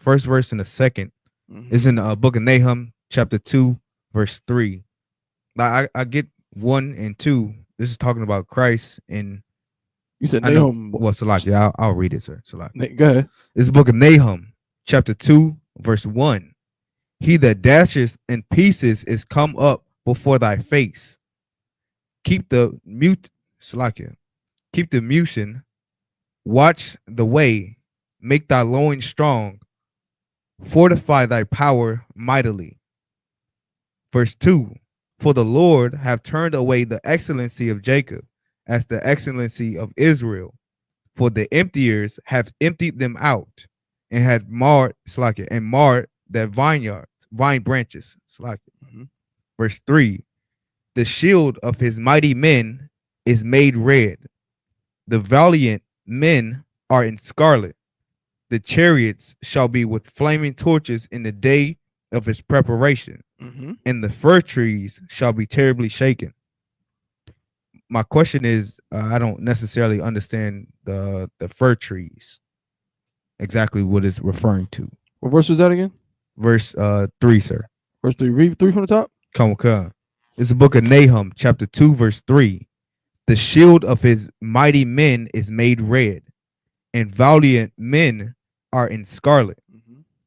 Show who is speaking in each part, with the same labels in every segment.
Speaker 1: first verse and the second. It's in the book of Nahum, chapter 2, verse 3. I get 1 and 2. This is talking about Christ. And
Speaker 2: you said Nahum.
Speaker 1: Well, Salaki, I'll read it, sir. Salaki.
Speaker 2: Go ahead.
Speaker 1: This is the book of Nahum, chapter 2, verse 1. He that dashes in pieces is come up before thy face. Keep the mute, Salakia. Keep the motion. Watch the way. Make thy loins strong. Fortify thy power mightily. Verse 2. For the Lord have turned away the excellency of Jacob as the excellency of Israel. For the emptiers have emptied them out and had marred, Salakia, and marred that vine branches. Salakia. Verse 3. The shield of his mighty men is made red. The valiant men are in scarlet. The chariots shall be with flaming torches in the day of his preparation, and the fir trees shall be terribly shaken. My question is, I don't necessarily understand the fir trees, exactly what it's referring to.
Speaker 2: What verse was that again?
Speaker 1: Verse 3, sir.
Speaker 2: Verse 3. Read 3 from the top.
Speaker 1: Come. It's the book of Nahum, chapter 2, verse 3. The shield of his mighty men is made red, and valiant men are in scarlet.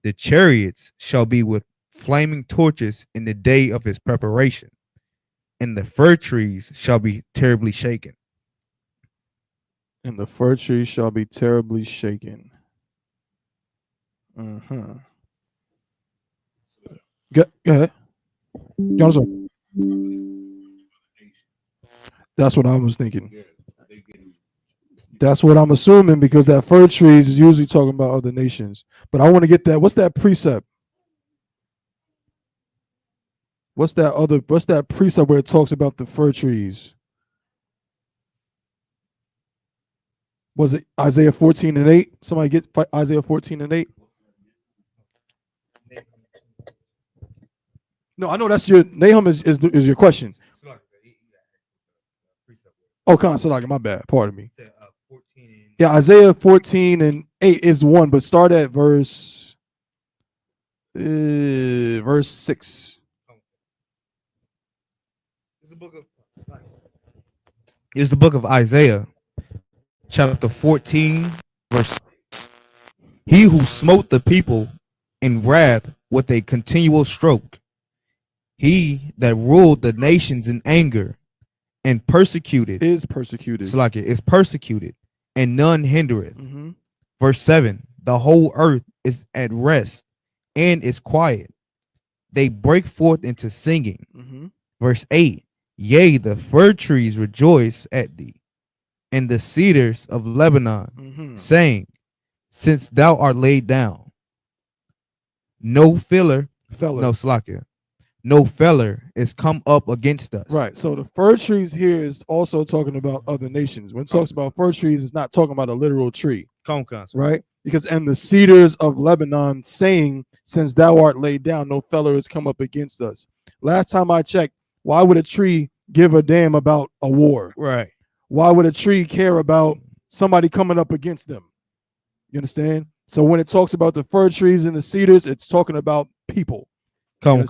Speaker 1: The chariots shall be with flaming torches in the day of his preparation, and the fir trees shall be terribly shaken.
Speaker 2: And the fir trees shall be terribly shaken. Go ahead. That's what I was thinking. That's what I'm assuming, because that fir trees is usually talking about other nations. But I want to get that. What's that precept? What's that precept where it talks about the fir trees? Was it Isaiah 14 and 8? Somebody get Isaiah 14 and 8. No, I know that's your Nahum is your question. Oh, Salaki, my bad. Pardon me. Yeah, Isaiah 14 and 8 is the one, but start at verse 6.
Speaker 1: It's the book of Isaiah, chapter 14, verse 6. He who smote the people in wrath with a continual stroke, he that ruled the nations in anger and persecuted
Speaker 2: is persecuted.
Speaker 1: Salakia is persecuted, and none hindereth. Verse 7. The whole earth is at rest and is quiet. They break forth into singing. Verse 8. Yea, the fir trees rejoice at thee, and the cedars of Lebanon, saying, since thou art laid down, no feller is come up against us.
Speaker 2: Right. So the fir trees here is also talking about other nations. When it talks about fir trees, it's not talking about a literal tree. Right? Because and the cedars of Lebanon saying, since thou art laid down, no feller has come up against us. Last time I checked, why would a tree give a damn about a war?
Speaker 1: Right.
Speaker 2: Why would a tree care about somebody coming up against them? You understand? So when it talks about the fir trees and the cedars, it's talking about people.
Speaker 1: Come.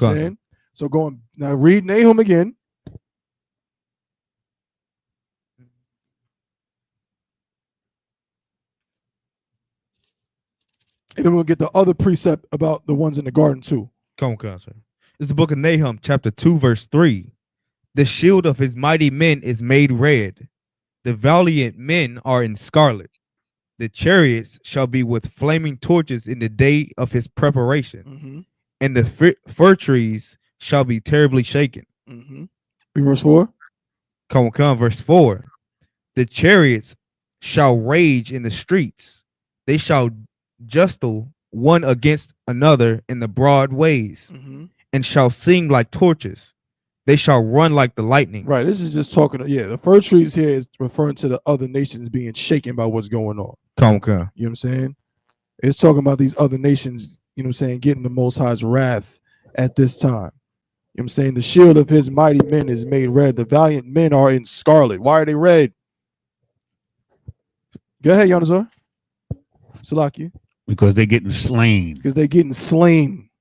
Speaker 2: So going now, read Nahum again. And then we'll get the other precept about the ones in the garden too.
Speaker 1: Come, sir. It's the book of Nahum, chapter 2, verse 3. The shield of his mighty men is made red. The valiant men are in scarlet. The chariots shall be with flaming torches in the day of his preparation. And the fir trees shall be terribly shaken.
Speaker 2: Verse 4.
Speaker 1: Come, verse 4. The chariots shall rage in the streets. They shall justle one against another in the broad ways, and shall sing like torches. They shall run like the lightning.
Speaker 2: Right. This is just talking. The fir trees here is referring to the other nations being shaken by what's going on.
Speaker 1: Come.
Speaker 2: You know what I'm saying? It's talking about these other nations, you know what I'm saying, getting the Most High's wrath at this time. You know what I'm saying? The shield of his mighty men is made red. The valiant men are in scarlet. Why are they red? Go ahead, Yanazar. Salaki.
Speaker 3: Because they're getting slain.
Speaker 2: Because they're getting slain.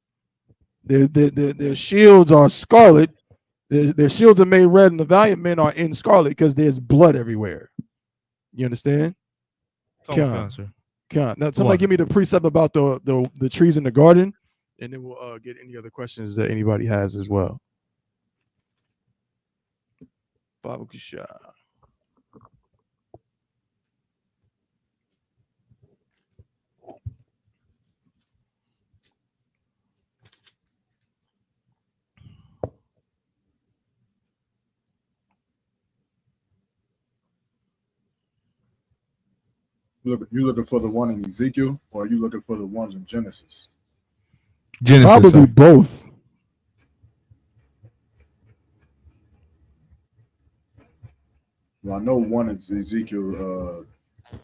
Speaker 2: Their shields are scarlet. Their shields are made red, and the valiant men are in scarlet because there's blood everywhere. You understand? Now, somebody give me the precept about the trees in the garden, and then we'll get any other questions that anybody has as well. Baba Kusha.
Speaker 4: You looking for the one in Ezekiel, or are you looking for the ones in Genesis?
Speaker 2: Genesis. Probably both.
Speaker 4: Well, I know one is Ezekiel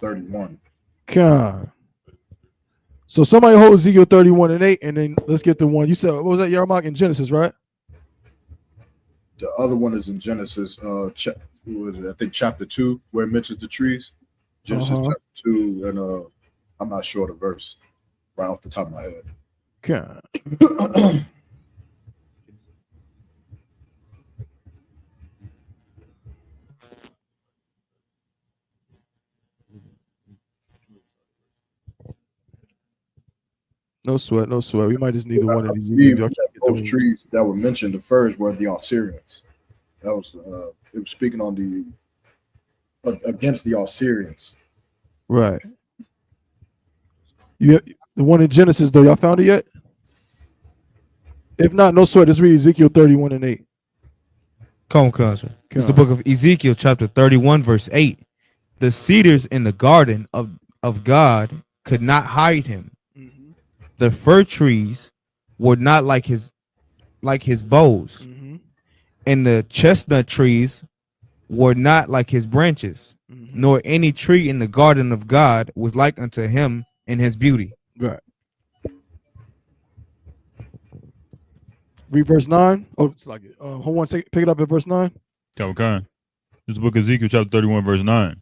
Speaker 4: 31.
Speaker 2: God. So somebody hold Ezekiel 31:8, and then let's get the one. You said, what was that, Yarmark, in Genesis, right?
Speaker 4: The other one is in Genesis, I think chapter 2, where it mentions the trees. Genesis chapter 2, and I'm not sure the verse right off the top of my head.
Speaker 2: God. No sweat, no sweat. We might just need the one in Ezekiel.
Speaker 4: Those trees that were mentioned, the first were the Assyrians. That was it was speaking on the against the Assyrians.
Speaker 2: Right. The one in Genesis, though, y'all found it yet? If not, no sweat. Let's read Ezekiel 31:8.
Speaker 1: Come on, cousin. It's the book of Ezekiel, chapter 31, verse 8. The cedars in the garden of God could not hide him. Mm-hmm. The fir trees were not like his boughs, mm-hmm. and the chestnut trees were not like his branches, mm-hmm. nor any tree in the garden of God was like unto him in his beauty.
Speaker 2: Right. Read verse 9. Oh, it's like it. Hold on, pick it up at verse 9.
Speaker 5: Okay. This book of Ezekiel chapter 31, verse 9.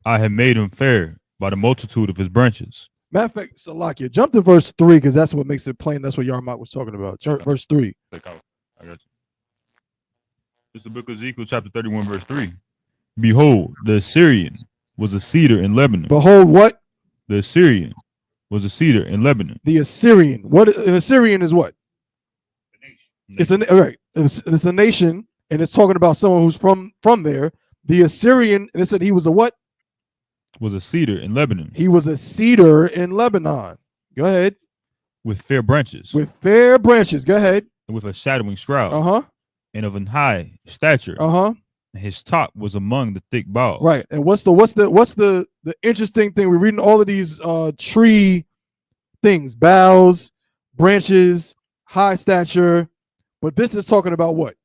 Speaker 5: I have made him fair by the multitude of his branches.
Speaker 2: Matter of fact, Salakia, jump to verse 3, because that's what makes it plain. That's what Yarmak was talking about. Verse 3.
Speaker 5: I got you. It's the book of Ezekiel chapter 31, verse 3. Behold, the Assyrian was a cedar in Lebanon.
Speaker 2: Behold, what?
Speaker 5: The Assyrian was a cedar in Lebanon.
Speaker 2: The Assyrian. What? An Assyrian is what? It's a nation, and it's talking about someone who's from there. The Assyrian, and it said he was a what?
Speaker 5: Was a cedar in Lebanon.
Speaker 2: He was a cedar in Lebanon. Go ahead.
Speaker 5: With fair branches.
Speaker 2: With fair branches. Go ahead.
Speaker 5: And with a shadowing shroud.
Speaker 2: Uh-huh.
Speaker 5: And of an high stature.
Speaker 2: Uh-huh.
Speaker 5: And his top was among the thick boughs.
Speaker 2: Right. And what's the interesting thing? We're reading all of these tree things: boughs, branches, high stature. But this is talking about what?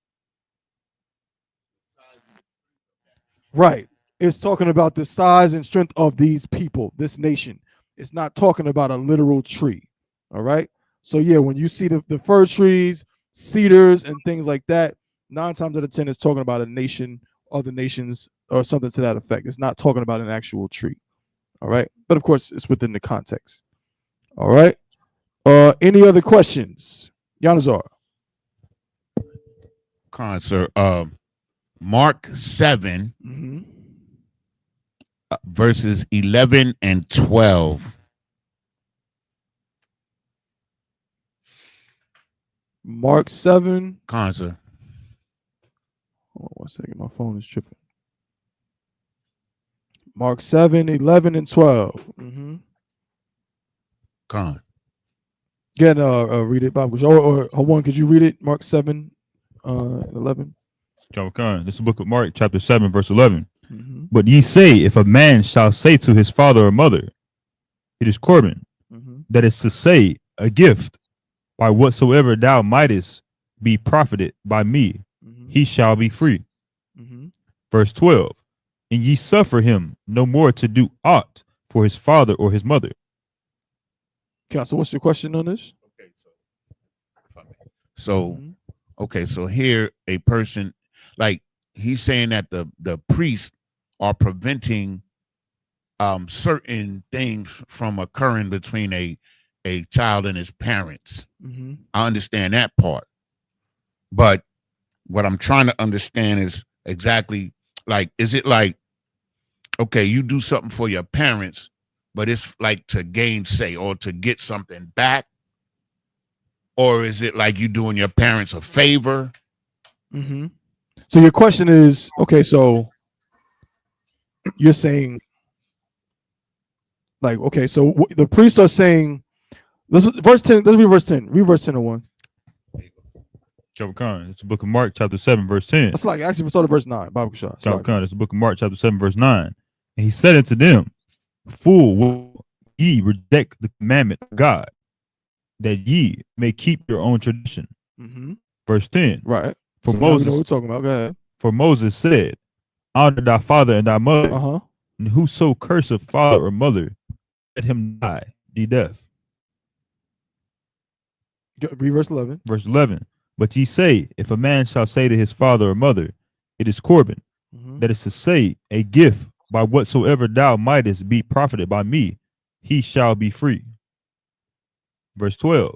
Speaker 2: Right. It's talking about the size and strength of these people, this nation. It's not talking about a literal tree. All right. So yeah, when you see the fir trees, cedars, and things like that, 9 times out of 10 it's talking about a nation, other nations, or something to that effect. It's not talking about an actual tree. All right. But of course, it's within the context. All right. Any other questions? Yanazar.
Speaker 3: Sir. Mark 7,
Speaker 2: mm-hmm.
Speaker 3: Verses 11 and 12.
Speaker 2: Mark 7.
Speaker 3: Sir.
Speaker 2: Hold on 1 second. My phone is tripping. Mark 7, 11 and 12. Mm-hmm. Again, read it, Bob. Or hold on, could you read it? Mark 7, 11.
Speaker 5: This is the book of Mark, chapter 7, verse 11.
Speaker 2: Mm-hmm.
Speaker 5: But ye say, if a man shall say to his father or mother, it is Corbin, mm-hmm. that is to say, a gift, by whatsoever thou mightest be profited by me, mm-hmm. he shall be free. Mm-hmm. Verse 12. And ye suffer him no more to do aught for his father or his mother.
Speaker 2: Okay, so what's your question on this?
Speaker 3: So here a person, like he's saying that the priests are preventing certain things from occurring between a child and his parents.
Speaker 2: Mm-hmm.
Speaker 3: I understand that part. But what I'm trying to understand is exactly, like, is it like, okay, you do something for your parents, but it's like to gainsay or to get something back? Or is it like you doing your parents a favor?
Speaker 2: Mm-hmm. So your question is, okay, so you're saying, like, okay, so the priests are saying, verse 10, let's read verse 10. Read verse 10 and 1.
Speaker 5: It's the book of Mark, chapter 7, verse 10.
Speaker 2: That's like, actually, we started verse 9. Bible Shah.
Speaker 5: It's the book of Mark, chapter 7, verse 9. And he said unto them, Fool, will ye reject the commandment of God, that ye may keep your own tradition?
Speaker 2: Mm-hmm.
Speaker 5: Verse 10.
Speaker 2: Right.
Speaker 5: For
Speaker 2: so
Speaker 5: Moses,
Speaker 2: know what we're talking about. Go ahead.
Speaker 5: For Moses said, Honor thy father and thy mother,
Speaker 2: Uh-huh.
Speaker 5: and whoso curseth father or mother, let him die the death.
Speaker 2: Read verse 11.
Speaker 5: Verse 11. But ye say, if a man shall say to his father or mother, it is Corban, that is to say, a gift by whatsoever thou mightest be profited by me, he shall be free. Verse 12.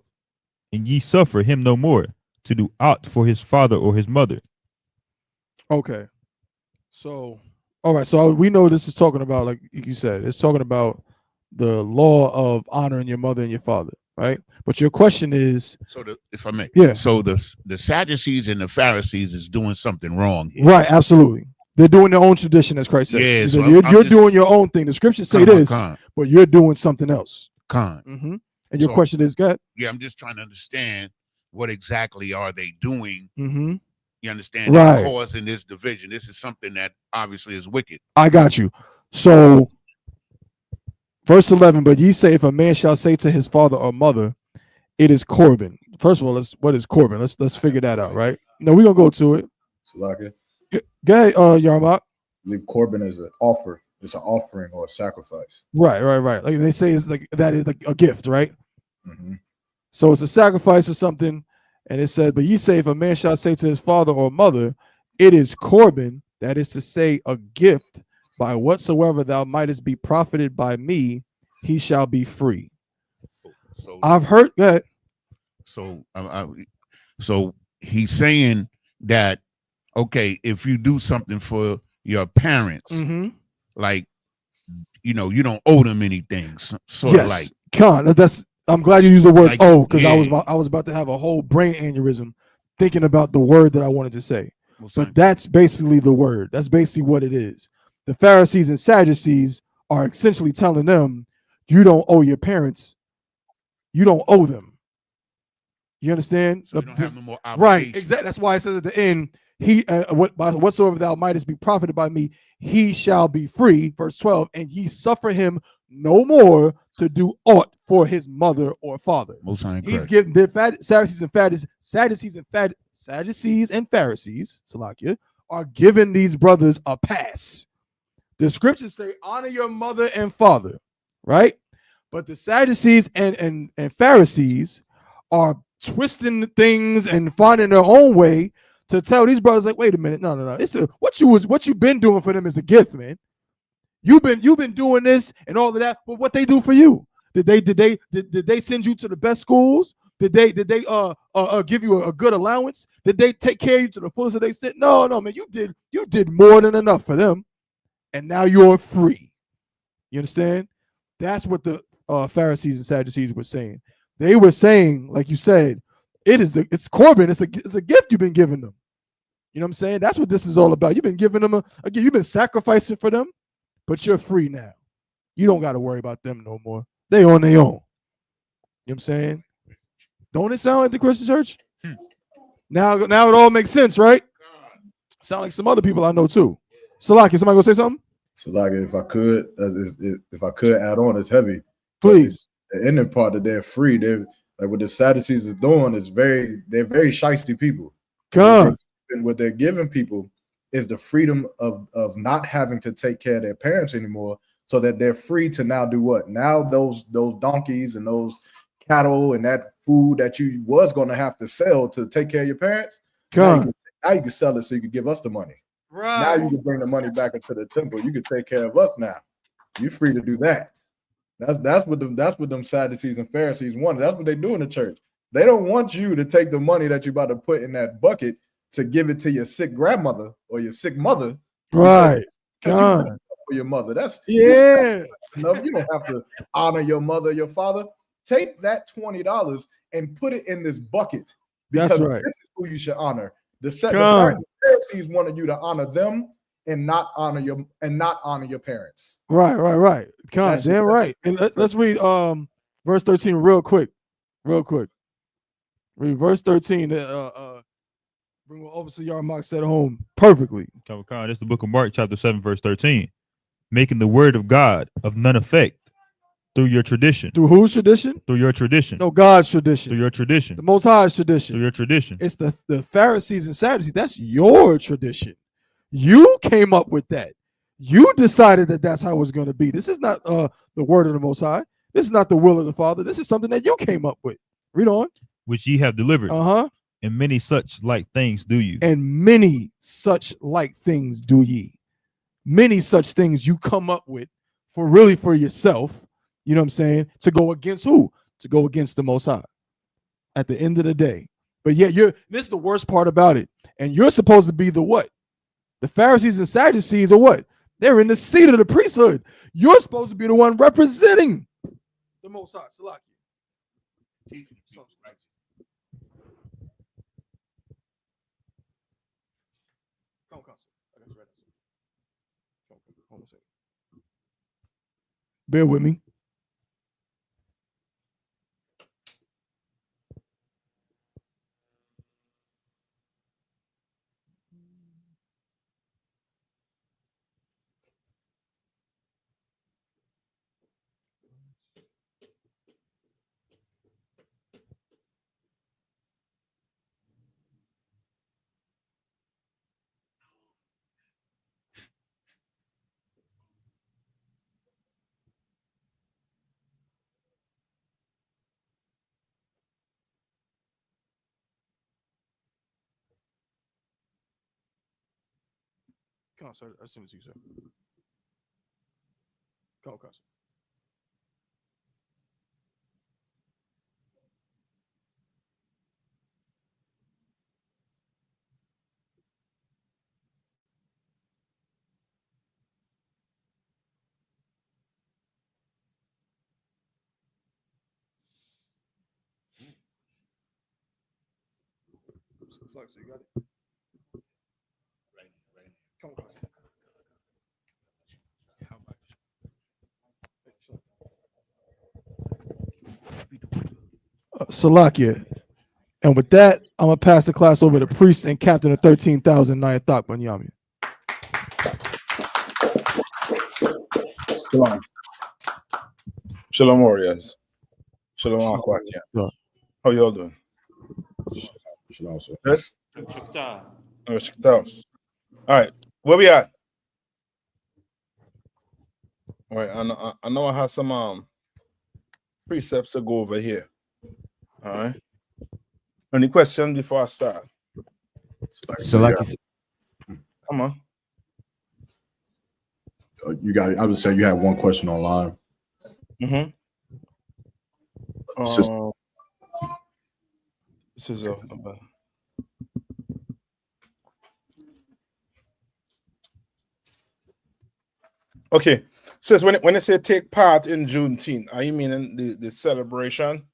Speaker 5: And ye suffer him no more to do aught for his father or his mother.
Speaker 2: Okay. So, all right. So we know this is talking about, like you said, it's talking about the law of honoring your mother and your father, right? But your question is,
Speaker 3: so if I may,
Speaker 2: yeah.
Speaker 3: So the Sadducees and the Pharisees is doing something wrong here.
Speaker 2: Right? Absolutely. They're doing their own tradition, as Christ said.
Speaker 3: Yeah,
Speaker 2: so
Speaker 3: you're
Speaker 2: doing your own thing. The scriptures say this, but you're doing something else. Mm-hmm. And your question is, good.
Speaker 3: Yeah, I'm just trying to understand what exactly are they doing.
Speaker 2: Mm-hmm.
Speaker 3: You understand?
Speaker 2: Right.
Speaker 3: Causing this division. This is something that obviously is wicked.
Speaker 2: I got you. So, verse 11. But ye say, if a man shall say to his father or mother, it is Corban. First of all, what is Corban? Let's figure that out, right? No, we're gonna go to it.
Speaker 4: Salaka.
Speaker 2: Go ahead, Yarmak.
Speaker 4: I believe Corban is an offer. It's an offering or a sacrifice.
Speaker 2: Right. Like they say, it's like that is like a gift, right?
Speaker 4: Mm-hmm.
Speaker 2: So it's a sacrifice or something, and it said, "But ye say, if a man shall say to his father or mother, it is Corban, that is to say, a gift, by whatsoever thou mightest be profited by me, he shall be free." So I've heard that.
Speaker 3: So, so he's saying that, okay, if you do something for your parents, like, you don't owe them anything. Sort of like,
Speaker 2: that's. I'm glad you used the word "owe" because I was about to have a whole brain aneurysm thinking about the word that I wanted to say. But that's basically the word. That's basically what it is. The Pharisees and Sadducees are essentially telling them, you don't owe your parents. You don't owe them. You understand?
Speaker 3: So you don't have no more obligation.
Speaker 2: Right, exactly. That's why it says at the end, whatsoever thou mightest be profited by me, he shall be free. Verse 12, and ye suffer him no more to do aught for his mother or father. He's giving the Sadducees and Pharisees, Salakia, are giving these brothers a pass. The scriptures say, honor your mother and father, right? But the Sadducees and Pharisees are twisting things and finding their own way to tell these brothers, like, wait a minute, no. It's what you've been doing for them is a gift, man. You've been doing this and all of that, but what they do for you? Did they send you to the best schools? Did they give you a good allowance? Did they take care of you to the fullest of extent? No, man. You did more than enough for them, and now you're free. You understand? That's what the Pharisees and Sadducees were saying. They were saying, like you said, it's Corban. It's a gift you've been giving them. You know what I'm saying? That's what this is all about. You've been giving them you've been sacrificing for them, but you're free now. You don't got to worry about them no more. They on their own. You know what I'm saying? Don't it sound like the Christian church? Now it all makes sense, right? Sound like some other people I know too. Salaki, somebody gonna say something?
Speaker 4: Salaki, if I could add on, it's heavy.
Speaker 2: Please.
Speaker 4: The ending part that they're free, they're like what the Sadducees is doing is they're very shiesty people.
Speaker 2: God.
Speaker 4: And what they're giving people is the freedom of not having to take care of their parents anymore, so that they're free to now do what? Now those donkeys and those cattle and that food that you was going to have to sell to take care of your parents, now you can sell it so you can give us the money. Right. Now you can bring the money back into the temple. You can take care of us now. You're free to do that. That's what them Sadducees and Pharisees wanted. That's what they do in the church. They don't want you to take the money that you're about to put in that bucket to give it to your sick grandmother or your sick mother.
Speaker 2: Right.
Speaker 4: For your mother. That's
Speaker 2: yeah.
Speaker 4: You don't have to honor your mother, your father. Take that $20 and put it in this bucket. Because
Speaker 2: That's right.
Speaker 4: This is who you should honor. The Pharisees wanted you to honor them and not honor your parents.
Speaker 2: Right. Damn right. And let's read verse 13 real quick. Read verse 13. Bring what Overseer Yarmark said home perfectly.
Speaker 5: This is the book of Mark, chapter 7, verse 13. Making the word of God of none effect through your tradition.
Speaker 2: Through whose tradition?
Speaker 5: Through your tradition.
Speaker 2: No, God's tradition.
Speaker 5: Through your tradition.
Speaker 2: The Most High's tradition.
Speaker 5: Through your tradition.
Speaker 2: It's the Pharisees and Sadducees. That's your tradition. You came up with that. You decided that that's how it's going to be. This is not the word of the Most High. This is not the will of the Father. This is something that you came up with. Read on.
Speaker 5: Which ye have delivered. And many such like things do you.
Speaker 2: And many such like things do ye. Many such things you come up with for yourself. You know what I'm saying? To go against who? To go against the Most High at the end of the day. But yet this is the worst part about it. And you're supposed to be the what? The Pharisees and Sadducees are what? They're in the seat of the priesthood. You're supposed to be the one representing the Most High. Salaki. Bear with me. Come on, sir. As soon as you, sir. Come on, sir. So you got it? Come on, Salakia. And with that, I'm going to pass the class over to priest and captain of 13,000, Nayathaq Banyami.
Speaker 6: Shalom. Shalom, warriors. Shalom, Aquatia.
Speaker 2: Shalom.
Speaker 6: How you all doing?
Speaker 4: Shalom, sir.
Speaker 6: Good? All right, where we at? All right, I know I have some precepts to go over here. All right. Any questions before I start?
Speaker 1: Salaki.
Speaker 6: Come on.
Speaker 4: You got it. I would say you had one question online.
Speaker 6: Mm-hmm. This is okay. Says when they say take part in Juneteenth, are you meaning the celebration?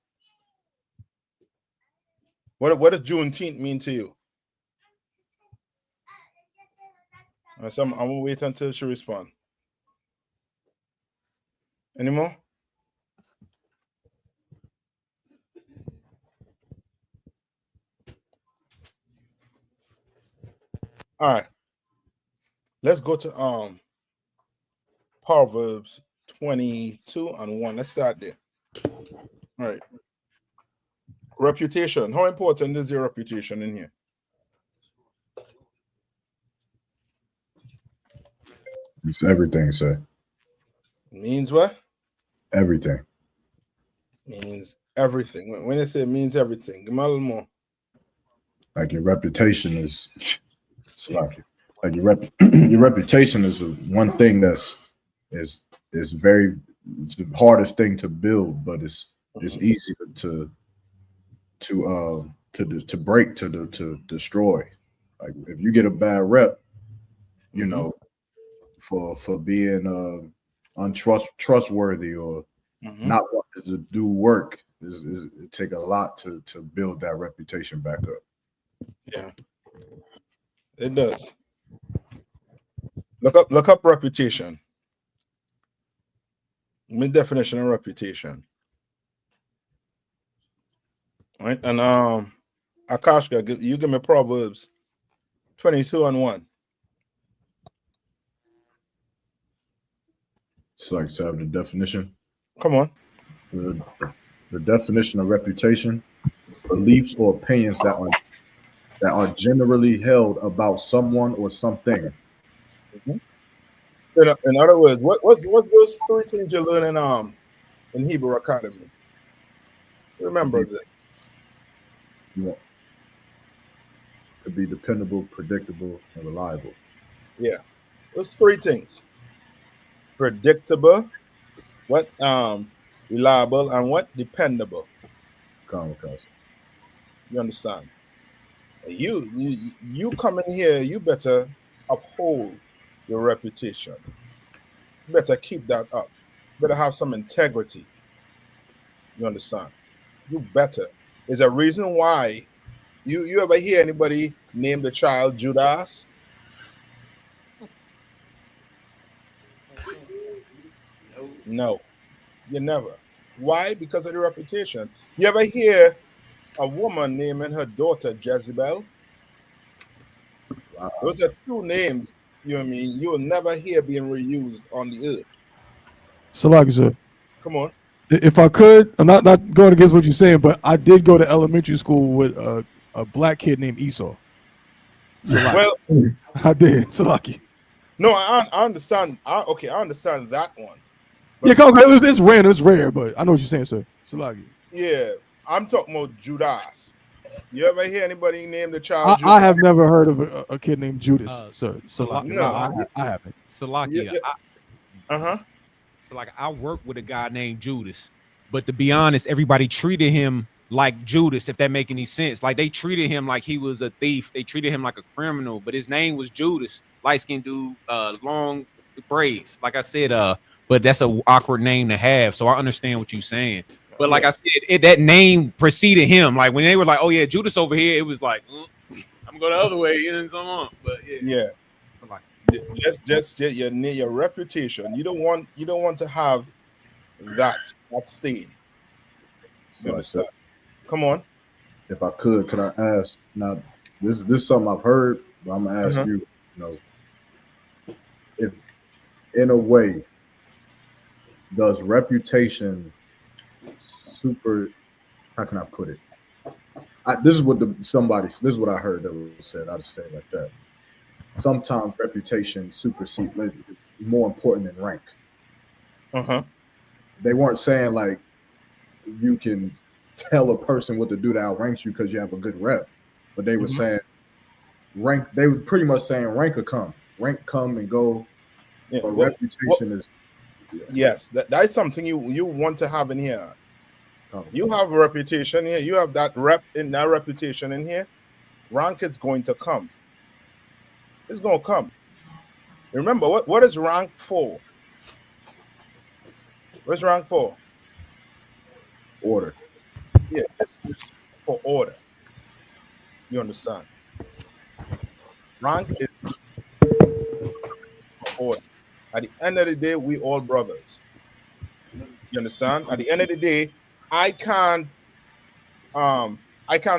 Speaker 6: What does Juneteenth mean to you? So I'm gonna wait until she responds. Any more? All right. Let's go to Proverbs 22:1. Let's start there. All right. Reputation. How important is your reputation in here?
Speaker 4: It's everything, sir.
Speaker 6: Means what?
Speaker 4: Everything.
Speaker 6: Means everything. When they say means everything, give me a little more.
Speaker 4: Like your reputation is like your reputation is one thing is it's the hardest thing to build, but it's easy to break, to destroy. Like if you get a bad rep, you know, for being untrustworthy or not wanting to do work, it take a lot to build that reputation back up.
Speaker 6: Yeah, it does. Look up reputation. Mid definition of reputation. Right, and Akashka, you give me Proverbs 22:1.
Speaker 4: It's like to have the definition.
Speaker 6: Come on.
Speaker 4: The definition of reputation: beliefs or opinions that are generally held about someone or something.
Speaker 6: In other words, what's those 3 things you learn in Hebrew Academy? Remembers it.
Speaker 4: Yeah. To be dependable, predictable, and reliable.
Speaker 6: Yeah, those 3 things: predictable, reliable, and dependable. You understand? You come in here, you better uphold your reputation. You better keep that up. You better have some integrity. You understand? You better. There's a reason why you ever hear anybody name the child Judas? No, you never. Why? Because of the reputation. You ever hear a woman naming her daughter Jezebel? Wow. Those are 2 names, you know what I mean, you will never hear being reused on the earth.
Speaker 2: Salaki, sir.
Speaker 6: Come on.
Speaker 2: If I could, I'm not going against what you're saying, but I did go to elementary school with a black kid named Esau.
Speaker 6: Well,
Speaker 2: I did. Salaki.
Speaker 6: No, I understand. I understand that one.
Speaker 2: Yeah, it's random, it's rare, but I know what you're saying, sir. Salaki.
Speaker 6: Yeah, I'm talking about Judas. You ever hear anybody name the child Judas?
Speaker 2: I have never heard of a kid named Judas, sir.
Speaker 7: Salaki.
Speaker 2: No, I haven't.
Speaker 7: Salaki.
Speaker 6: Yeah.
Speaker 7: So like I worked with a guy named Judas, but to be honest, everybody treated him like Judas, if that make any sense. Like they treated him like he was a thief. They treated him like a criminal, but his name was Judas. Light-skinned dude, long braids. Like I said, but that's an awkward name to have. So I understand what you're saying. But like I said, that name preceded him. Like when they were like, "Oh yeah, Judas over here," it was like, "I'm gonna go the other way," and so on. But
Speaker 6: yeah. So like, just your reputation. You don't want to have that stain. You understand? Come on.
Speaker 4: If I could I ask? Now, this is something I've heard, but I'm gonna ask you. You know, if in a way, does reputation how can I put it? This is what I heard that was said. I'll just say it like that. Sometimes reputation supersedes, is more important than rank. They weren't saying like you can tell a person what to do that outranks you because you have a good rep, but they were saying rank. They were pretty much saying rank come and go. Yeah, but reputation is.
Speaker 6: Yes, that is something you want to have in here. You have a reputation here. You have that reputation in here. Rank is going to come. It's going to come. Remember, what is rank for? What's rank for?
Speaker 4: Order.
Speaker 6: Yeah, it's for order. You understand? Rank is for order. At the end of the day, we all brothers. You understand? At the end of the day, I can't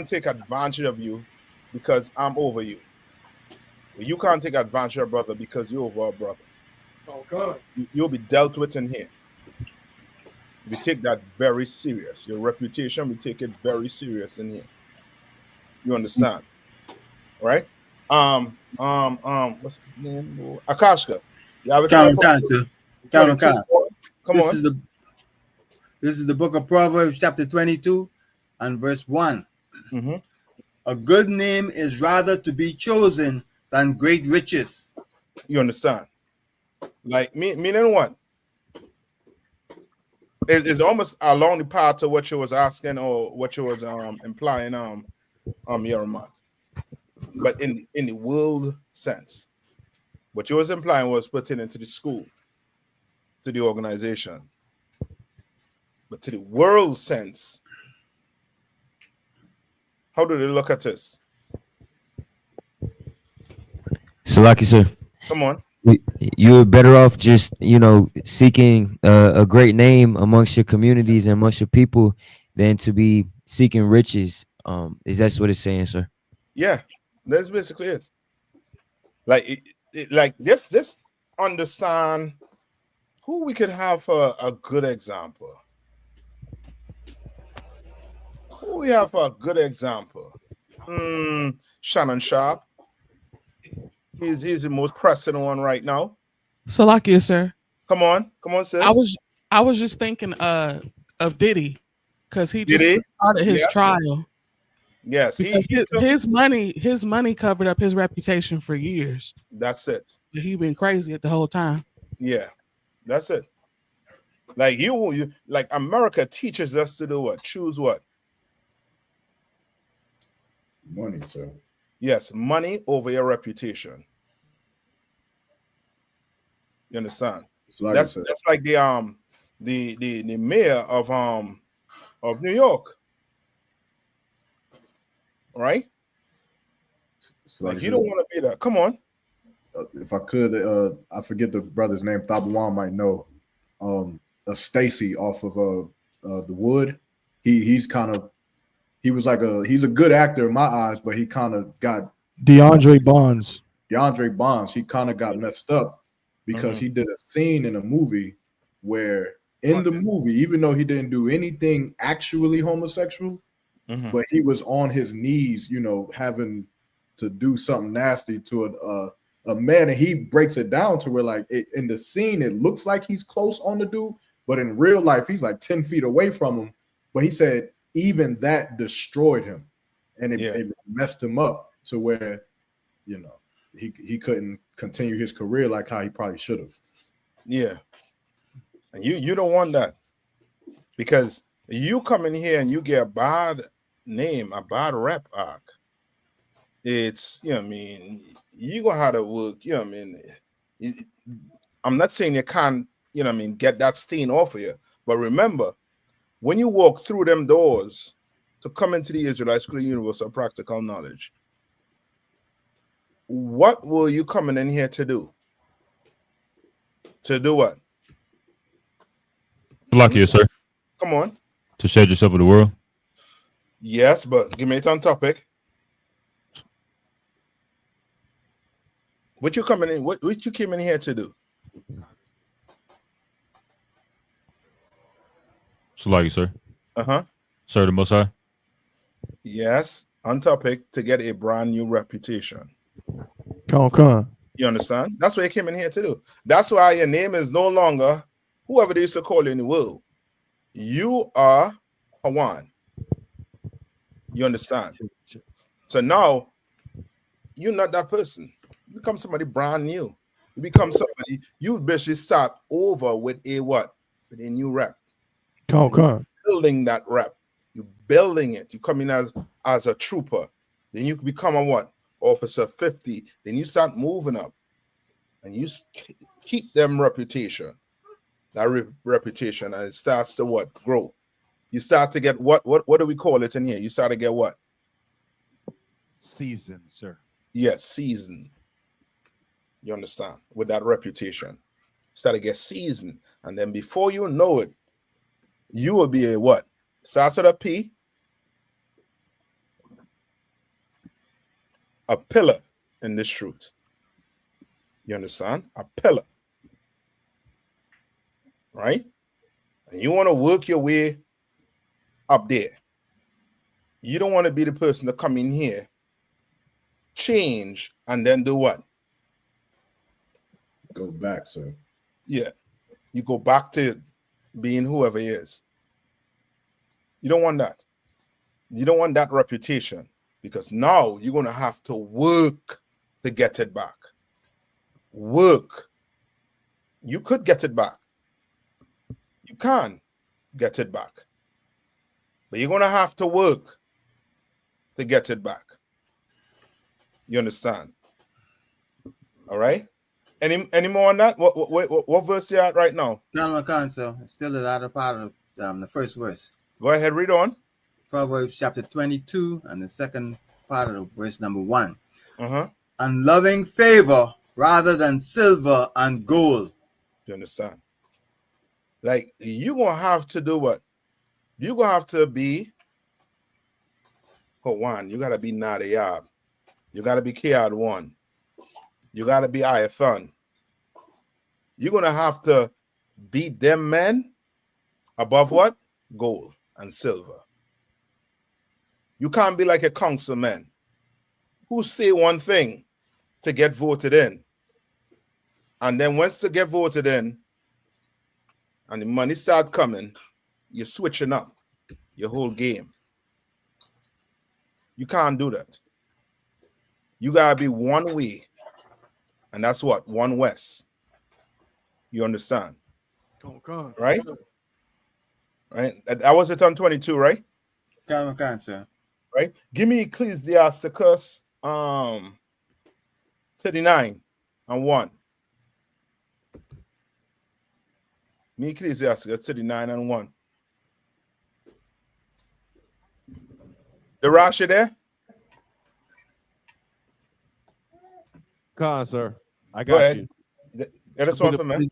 Speaker 6: take advantage of you because I'm over you. You can't take advantage of a brother because you're over a brother.
Speaker 2: Oh God.
Speaker 6: You'll be dealt with in here. We take that very serious. Your reputation, we take it very serious in here. You understand? Right? What's his name? Akashka.
Speaker 8: Come
Speaker 6: on.
Speaker 8: This is the book of Proverbs, chapter 22 and verse 1. A good name is rather to be chosen than great riches.
Speaker 6: You understand? Like meaning what? It's almost along the path to what you was asking or what you was implying, Yerma. But in the world sense, what you was implying was putting into the school, to the organization. But to the world sense, how do they look at this?
Speaker 9: Salaki, sir.
Speaker 6: Come on.
Speaker 9: You're better off just, seeking a great name amongst your communities and amongst your people than to be seeking riches. Is that what it's saying, sir?
Speaker 6: Yeah, that's basically it. Like, like just understand who we could have for a good example. Who we have for a good example? Shannon Sharp. He's the most pressing one right now.
Speaker 10: Salakia, sir.
Speaker 6: Come on, sis.
Speaker 10: I was just thinking of Diddy, because he just started his trial.
Speaker 6: Yes,
Speaker 10: his money covered up his reputation for years.
Speaker 6: That's it.
Speaker 10: He been crazy the whole time.
Speaker 6: Yeah, that's it. Like you like America teaches us to do what? Choose what?
Speaker 4: Money, sir.
Speaker 6: Yes, money over your reputation. You understand?
Speaker 4: Like
Speaker 6: that's like the mayor of New York, right? Like you don't want to be that. Come on.
Speaker 4: If I could, I forget the brother's name. Thabawan might know. Stacy off of the Wood. He's a good actor in my eyes, but he kind of got
Speaker 2: DeAndre Bonds.
Speaker 4: He kind of got messed up because he did a scene in a movie where in the movie, even though he didn't do anything actually homosexual, but he was on his knees, having to do something nasty to a man, and he breaks it down to where like in the scene it looks like he's close on the dude, but in real life he's like 10 feet away from him. But he said even that destroyed him, and it messed him up to where he couldn't continue his career like how he probably should have.
Speaker 6: Yeah, and you don't want that, because you come in here and you get a bad name, a bad rep arc. It's you gonna have to work. I'm not saying you can't get that stain off of you, but remember, when you walk through them doors to come into the Israelite School of Universal Practical Knowledge, what were you coming in here to do? To do what?
Speaker 5: Lucky, sir.
Speaker 6: Come on.
Speaker 5: To shed yourself with the world.
Speaker 6: Yes, but give me it on topic. What you coming in? What you came in here to do?
Speaker 5: So like you, sir. Sir, the Most High.
Speaker 6: Yes, on topic, to get a brand new reputation.
Speaker 2: Come on.
Speaker 6: You understand? That's what you came in here to do. That's why your name is no longer whoever they used to call you in the world. You are Hawan. You understand? So now you're not that person. You become somebody brand new. You become somebody. You basically start over with a what? With a new rep.
Speaker 2: Come.
Speaker 6: Building that rep. You're building it. You come in as a trooper. Then you become a what? Officer 50. Then you start moving up, and you keep them reputation. That reputation, and it starts to what? Grow. You start to get what do we call it in here? You start to get what?
Speaker 11: Season, sir.
Speaker 6: Yes, season. You understand? With that reputation, start to get seasoned, and then before you know it, you will be a what? Starts with a P. A pillar in this truth. You understand? A pillar. Right? And you want to work your way up there. You don't want to be the person to come in here, change, and then do what?
Speaker 4: Go back, sir.
Speaker 6: Yeah. You go back to being whoever he is. You don't want that. You don't want that reputation, because now you're going to have to work to get it back. Work. You could get it back. You can. get it back. But you're going to have to work to get it back. You understand? All right? Any more on that? What verse you at right now?
Speaker 8: So still the latter part of the first verse.
Speaker 6: Go ahead, read on.
Speaker 8: Proverbs chapter 22 and the second part of verse number 1.
Speaker 6: Uh-huh.
Speaker 8: And loving favor rather than silver and gold.
Speaker 6: You understand? Like, you're going to have to do what? You're going to have to be, one, you got to be Nayathaq. You got to be Kiad 1. You got to be I.S.U.P.K. You're going to have to beat them men above what? Gold and silver. You can't be like a councilman who say one thing to get voted in. And then once to get voted in and the money start coming, you're switching up your whole game. You can't do that. You got to be one way. And that's what? One West. You understand? Right? Right? That was it on 22, right?
Speaker 8: Sir.
Speaker 6: Right? Give me Ecclesiasticus 39 and 1. Me Ecclesiasticus 39 and 1. The Rashi there?
Speaker 11: Come on, sir. I
Speaker 6: Go
Speaker 11: got
Speaker 6: ahead.
Speaker 11: you.
Speaker 6: Yeah, that's one for me.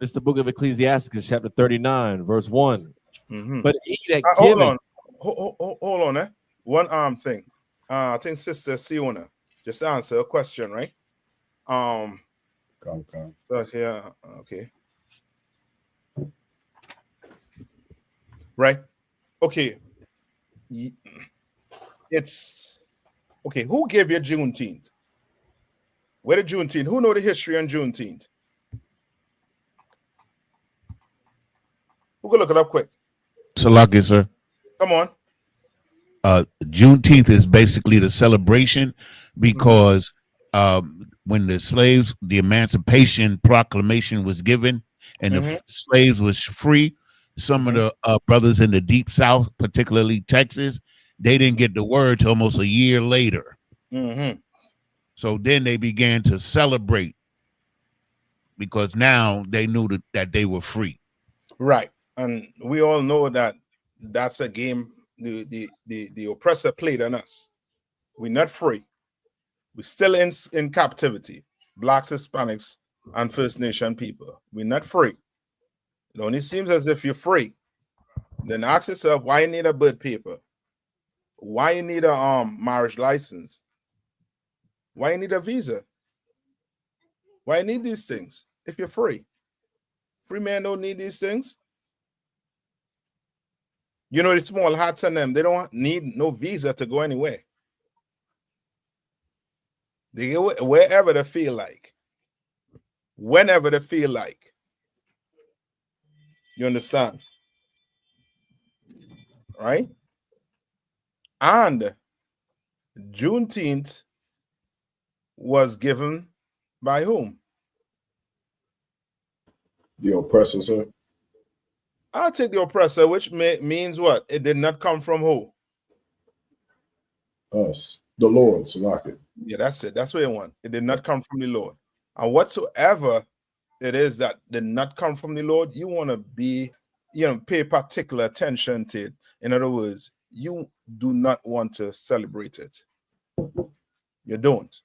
Speaker 11: It's the book of Ecclesiastes, chapter 39, verse 1.
Speaker 6: Mm-hmm.
Speaker 11: But he that
Speaker 6: hold
Speaker 11: giveth...
Speaker 6: on. Hold on, eh? One arm thing. I think Sister Siona just answer a question, right? So here, okay. Right? Okay. It's okay. Who gave you Juneteenth? Where did Juneteenth? Who know the history on Juneteenth? Who can look it up quick?
Speaker 3: Salaki, sir.
Speaker 6: Come on.
Speaker 3: Juneteenth is basically the celebration because when the Emancipation Proclamation was given and the slaves was free, some of the brothers in the Deep South, particularly Texas, they didn't get the word till almost a year later. So then they began to celebrate because now they knew that they were free.
Speaker 6: Right. And we all know that that's a game the oppressor played on us. We're not free. We're still in captivity. Blacks, Hispanics, and First Nation people. We're not free. It only seems as if you're free. Then ask yourself why you need a birth paper. Why you need a marriage license. Why you need a visa. Why you need these things if you're free. Free men don't need these things. You know, the small hats on them, they don't need no visa to go anywhere. They go wherever they feel like, whenever they feel like. You understand? Right? And Juneteenth was given by whom?
Speaker 4: The oppressor, sir.
Speaker 6: I'll take the oppressor, which means what? It did not come from who?
Speaker 4: Us. The Lord, Salaki.
Speaker 6: Yeah, that's it. That's what you want. It did not come from the Lord. And whatsoever it is that did not come from the Lord, you want to pay particular attention to it. In other words, you do not want to celebrate it. You don't.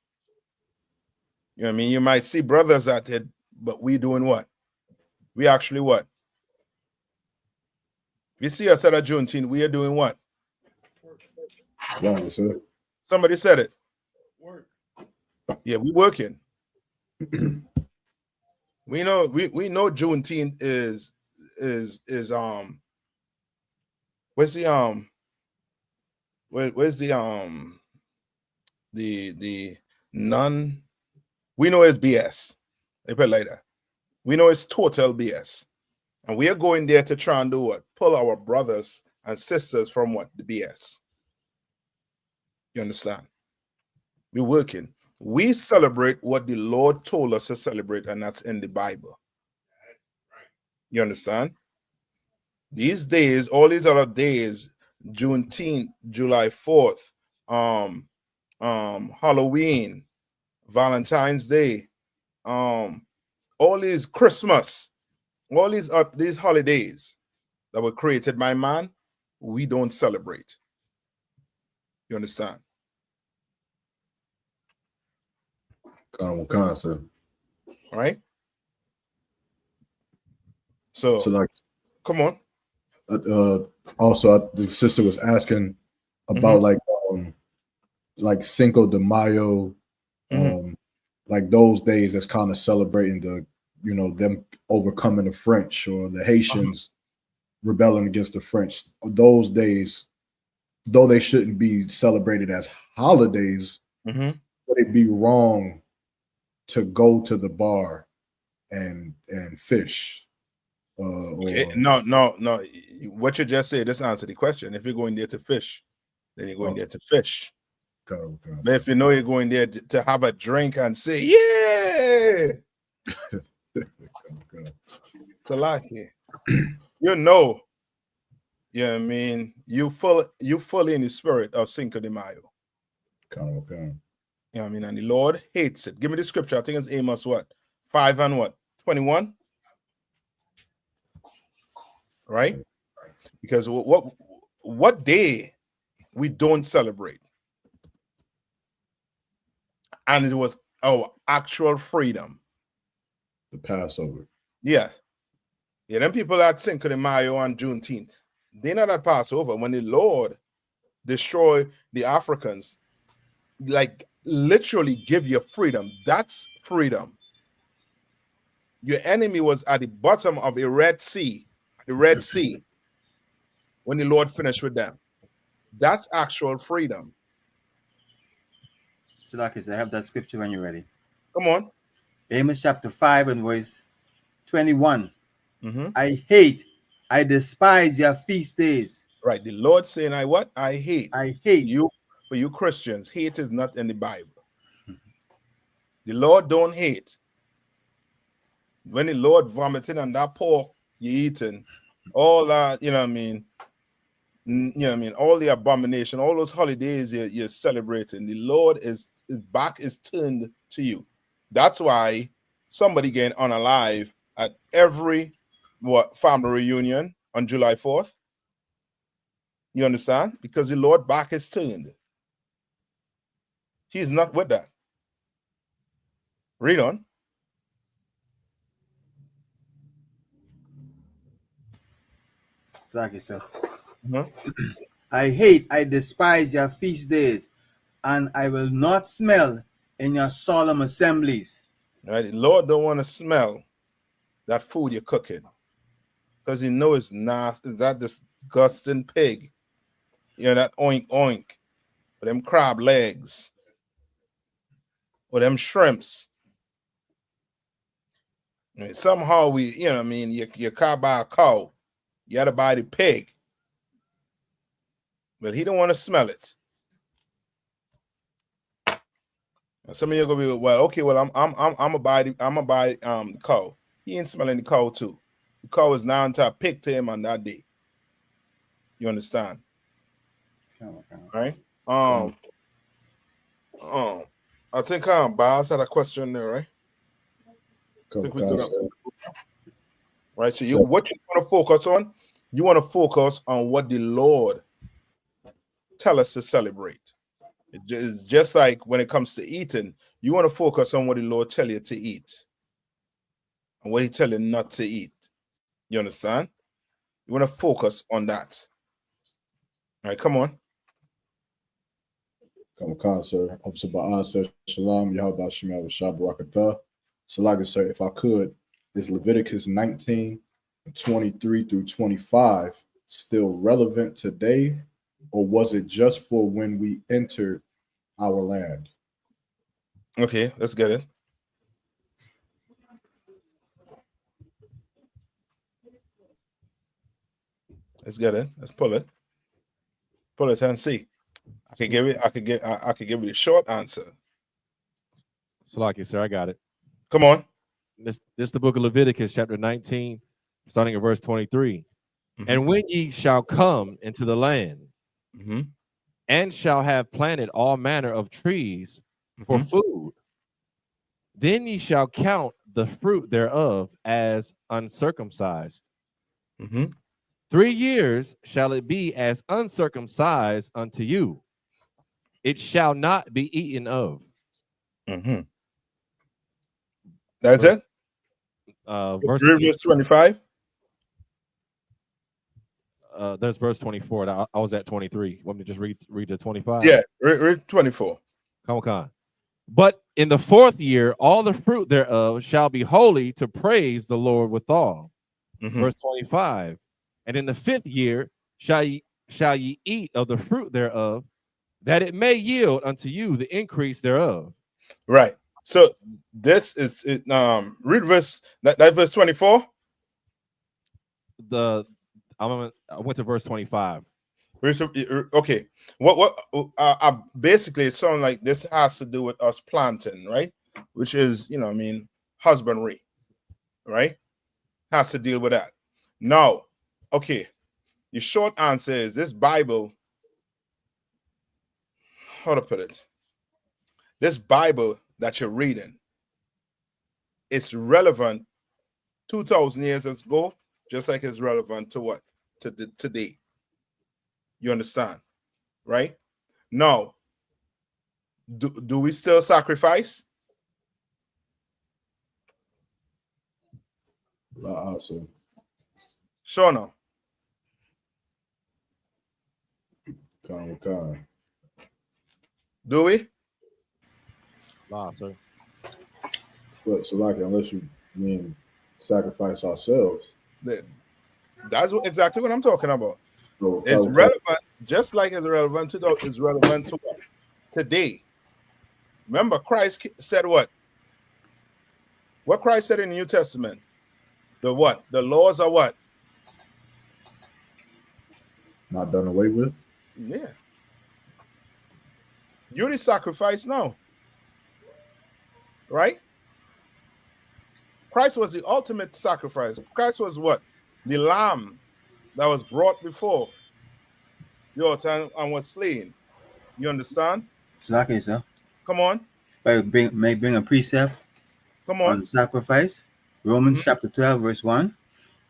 Speaker 6: You know what I mean? You might see brothers at it, but we doing what? We actually what? We see us at a Juneteenth, we are doing what?
Speaker 4: Right, sir.
Speaker 6: Somebody said it. Work. Yeah, we working. we know Juneteenth is where's the none? We know it's BS. They put it like that. We know it's total BS. And we are going there to try and do what? Pull our brothers and sisters from what? The BS. You understand? We're working. We celebrate what the Lord told us to celebrate, and that's in the Bible. You understand? These days, all these other days, Juneteenth, July 4th, Halloween, Valentine's Day, all these Christmas, all these holidays that were created by man, we don't celebrate. You understand?
Speaker 4: Sir.
Speaker 6: All right. So
Speaker 4: like,
Speaker 6: come on.
Speaker 4: Also, the sister was asking about like Cinco de Mayo, like those days that's kind of celebrating the, you know, them overcoming the French or the Haitians rebelling against the French. Those days, though they shouldn't be celebrated as holidays, would it be wrong to go to the bar and fish?
Speaker 6: No. What you just said, just answer the question. If you're going there to fish, then you're going there to fish. But if you know you're going there to have a drink and say, yeah, Salaki, you know, yeah, I mean, you fully in the spirit of Cinco de Mayo. Yeah, I mean, and the Lord hates it. Give me the scripture. I think it's Amos 5 and 21. Right? Because what day we don't celebrate? And it was our actual freedom.
Speaker 4: The Passover.
Speaker 6: Yeah. Yeah, them people that Cinco de Mayo on Juneteenth, they know that Passover. When the Lord destroy the Africans, like literally give you freedom. That's freedom. Your enemy was at the bottom of the Red Sea, when the Lord finished with them. That's actual freedom.
Speaker 8: So, like I said, I have that scripture when you're ready.
Speaker 6: Come on.
Speaker 8: Amos chapter 5 and verse 21. I despise your feast days.
Speaker 6: Right. The Lord saying, I hate.
Speaker 8: I hate.
Speaker 6: You, for you Christians, hate is not in the Bible. The Lord don't hate. When the Lord vomiting on that pork you eating, all that, you know what I mean? You know what I mean? All the abomination, all those holidays you're celebrating, the Lord his back is turned to you. That's why somebody getting unalive at every family reunion on July 4th. You understand? Because the Lord back is turned. He's not with that. Read on.
Speaker 8: So like I said, I despise your feast days, and I will not smell in your solemn assemblies.
Speaker 6: Right? The Lord don't want to smell that food you're cooking, because he knows it's nasty. That disgusting pig, you know, that oink oink, or them crab legs, or them shrimps. I mean, somehow we, you know what I mean, you can't buy a cow, you gotta buy the pig. But he don't want to smell it. And some of you are gonna be, well, okay, well, I'm gonna buy the cow. He ain't smelling the cow too. The cow is now to pick to him on that day. You understand? Right? I think Baz had a question there, right? I think we got right. So what you want to focus on? You want to focus on what the Lord tell us to celebrate. It's just like when it comes to eating, you want to focus on what the Lord tell you to eat and what he tell you not to eat. You understand? You want to focus on that. All right, come on.
Speaker 4: Come on, sir. Officer Ba'an says, Shalom, Yahweh Shemal Rashab Barakatah. So, like I said, if I could, is Leviticus 19, 23 through 25 still relevant today, or was it just for when we entered our land?
Speaker 6: Okay, let's get it. Let's get it. Let's pull it. Pull it and see. I could give you a short answer.
Speaker 11: Salaki, sir, I got it.
Speaker 6: Come on.
Speaker 11: This is the book of Leviticus, chapter 19, starting at verse 23. And when ye shall come into the land,
Speaker 6: Mhm.
Speaker 11: and shall have planted all manner of trees for food, then ye shall count the fruit thereof as uncircumcised. 3 years shall it be as uncircumcised unto you. It shall not be eaten of.
Speaker 6: That's
Speaker 11: Verse-
Speaker 6: it.
Speaker 11: Verse
Speaker 6: 25.
Speaker 11: There's verse 24. I was at 23. Want me to just read the 25?
Speaker 6: Yeah, read 24.
Speaker 11: Come on. But in the 4th year, all the fruit thereof shall be holy to praise the Lord withal. Verse 25. And in the 5th year shall ye eat of the fruit thereof, that it may yield unto you the increase thereof.
Speaker 6: Right. So this is it. Read verse that verse 24.
Speaker 11: I went to verse 25.
Speaker 6: Okay. What basically it sounds like this has to do with us planting, right? Which is, I mean, husbandry, right? Has to deal with that. Now, okay. The short answer is this Bible, how to put it? This Bible that you're reading, it's relevant 2,000 years ago, just like it's relevant to what? To today. You understand? Right? Now, do we still sacrifice?
Speaker 4: Awesome.
Speaker 6: Sure no.
Speaker 4: Con.
Speaker 6: Do we?
Speaker 11: Nah, sir.
Speaker 4: But so like unless you mean sacrifice ourselves.
Speaker 6: That's exactly what I'm talking about.
Speaker 4: So,
Speaker 6: it's relevant, just like it's relevant to what? Today. Remember, Christ said what? What Christ said in the New Testament? The what? The laws are what?
Speaker 4: Not done away with?
Speaker 6: Yeah. You're the sacrifice now. Right? Christ was the ultimate sacrifice. Christ was what? The lamb that was brought before your time and was slain. You understand?
Speaker 8: Slacky, sir.
Speaker 6: Come on.
Speaker 8: May bring a precept.
Speaker 6: Come on.
Speaker 8: Sacrifice. Romans chapter 12, verse 1.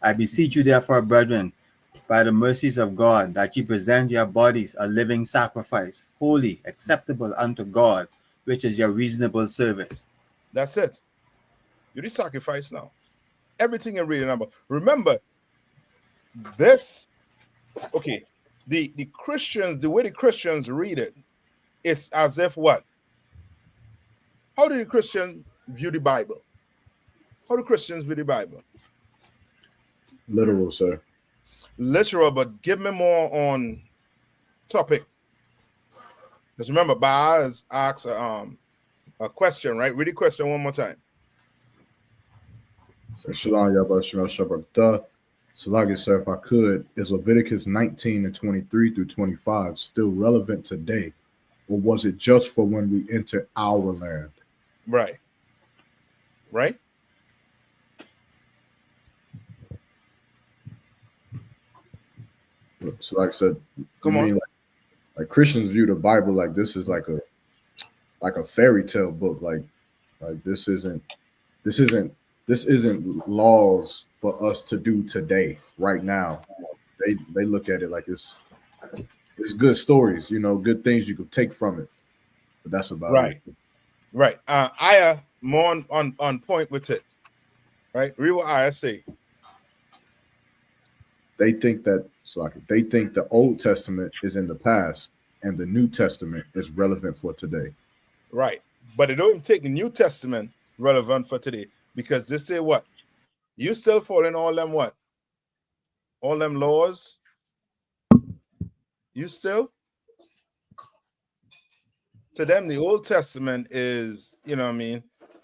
Speaker 8: I beseech you, therefore, brethren, by the mercies of God, that ye present your bodies a living sacrifice, holy, acceptable unto God, which is your reasonable service.
Speaker 6: That's it. You're the sacrifice now. Everything you're reading about. Remember, this, okay, the Christians, the way the Christians read it, it's as if what? How do the Christians view the Bible? How do Christians view the Bible?
Speaker 4: Literal, sir.
Speaker 6: Literal, but give me more on topic. Because remember, Baaz asks a question, right? Read the question one more time.
Speaker 4: Shalom, Yabashim Shabbat. Salagi, sir, if I could, is Leviticus 19 and 23 through 25 still relevant today? Or was it just for when we enter our land?
Speaker 6: Right. Right?
Speaker 4: So like I said,
Speaker 6: come on.
Speaker 4: Like Christians view the Bible like this is like a fairy tale book. Like this isn't laws for us to do today, right now. They look at it like it's good stories, good things you could take from it. But that's about it.
Speaker 6: Right. Aya more on point with it. Right? Read what Aya say.
Speaker 4: They think the Old Testament is in the past and the New Testament is relevant for today.
Speaker 6: Right. But they don't take the New Testament relevant for today because they say what? You still following all them what? All them laws? You still? To them, the Old Testament is,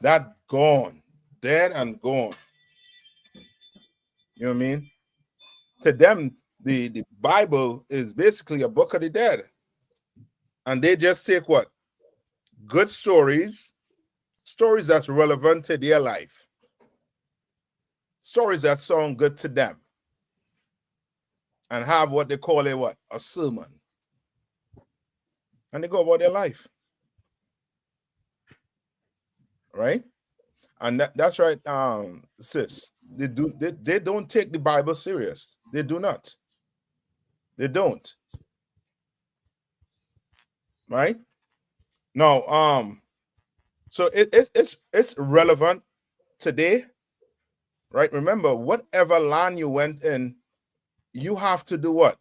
Speaker 6: that gone, dead and gone. You know what I mean? To them, the Bible is basically a book of the dead. And they just take what? Good stories that's relevant to their life. Stories that sound good to them. and have what they call a sermon. And they go about their life. Right? And that's right, sis. They don't take the Bible serious. They do not. They don't. Right? Now, so it's relevant today. Right? Remember, whatever land you went in, you have to do what?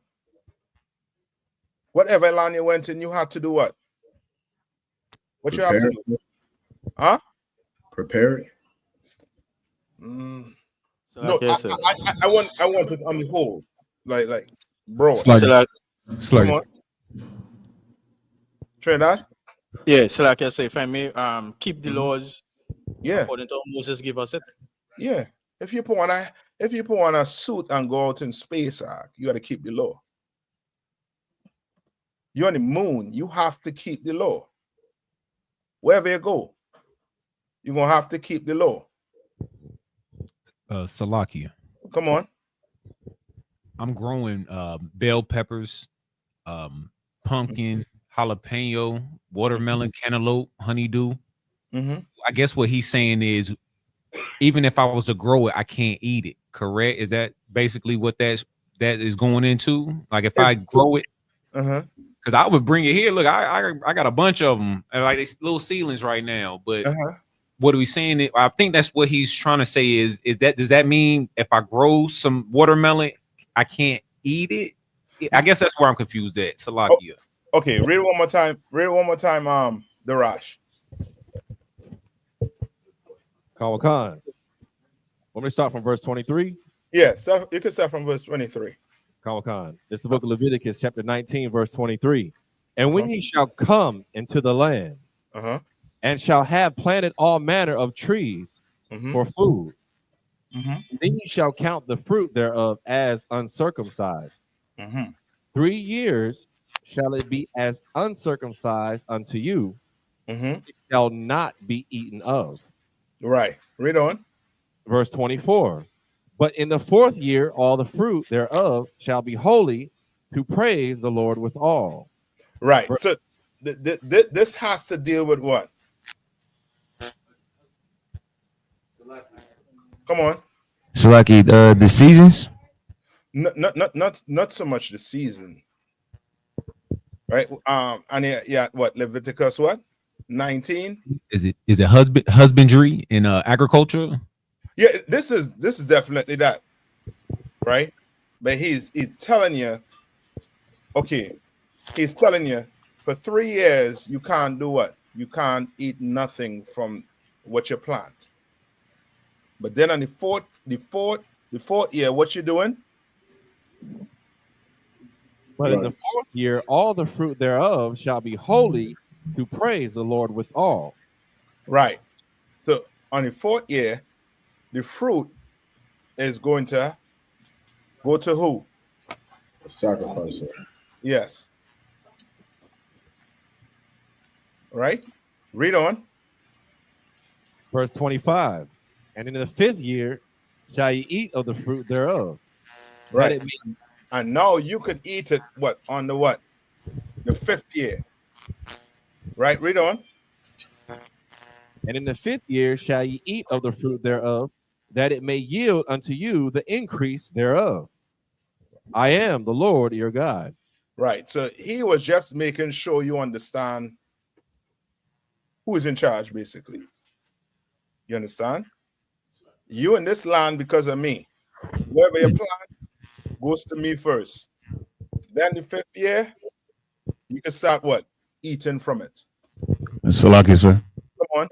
Speaker 6: Whatever land you went in, you have to do what? What you have to do? Huh?
Speaker 4: Prepare it.
Speaker 6: No, I want it on the whole. Like bro.
Speaker 1: Sluggish.
Speaker 6: Come on. Trinidad?
Speaker 12: Yeah, so like I say, if I may keep the laws according to how Moses give us it.
Speaker 6: Yeah. If you put on a suit and go out in space, you got to keep the law. You're on the moon, you have to keep the law. Wherever you go, you're gonna have to keep the law.
Speaker 7: Salakia.
Speaker 6: Come on.
Speaker 7: I'm growing bell peppers, pumpkin, jalapeno, watermelon, cantaloupe, honeydew. I guess what he's saying is, even if I was to grow it, I can't eat it. Correct? Is that basically what that is going into? Like if I grow it, because I would bring it here. Look, I got a bunch of them, like these little seedlings right now. But what are we saying? I think that's what he's trying to say. Is that, does that mean if I grow some watermelon, I can't eat it? I guess that's where I'm confused at. Salakia.
Speaker 6: Okay, read it one more time. Read it one more time. Darash.
Speaker 11: Khan. Want me to start from verse 23?
Speaker 6: Yeah, so you can start from verse 23.
Speaker 11: Khan. This is the book of Leviticus, chapter 19, verse 23. And when ye shall come into the land, and shall have planted all manner of trees for food, then ye shall count the fruit thereof as uncircumcised. 3 years shall it be as uncircumcised unto you, it shall not be eaten of.
Speaker 6: Right. Read on.
Speaker 11: Verse 24. But in the 4th year, all the fruit thereof shall be holy, to praise the Lord withal.
Speaker 6: Right. So this has to deal with what? Come on.
Speaker 9: Salaki, the seasons?
Speaker 6: Not so much the season. Right. And yeah, what? Leviticus what? 19.
Speaker 7: Is it husbandry in agriculture?
Speaker 6: Yeah, this is definitely that, right? But he's telling you, okay, he's telling you for 3 years you can't do what? You can't eat nothing from what you plant. But then on the fourth year, what you doing?
Speaker 11: But in the 4th year, all the fruit thereof shall be holy, to praise the Lord withal.
Speaker 6: Right. So on the 4th year, the fruit is going to go to who?
Speaker 4: The sacrifice.
Speaker 6: Yes. Right? Read on.
Speaker 11: Verse 25. And in the 5th year shall ye eat of the fruit thereof.
Speaker 6: Right. And now you could eat it what? On the what? The 5th year. Right? Read on.
Speaker 11: And in the 5th year shall ye eat of the fruit thereof, that it may yield unto you the increase thereof. I am the Lord your God.
Speaker 6: Right. So he was just making sure you understand who is in charge, basically. You understand? You in this land because of me. Wherever you plant goes to me first. Then the 5th year, you can start what? Eating from it.
Speaker 3: Salaki, sir.
Speaker 6: Come on.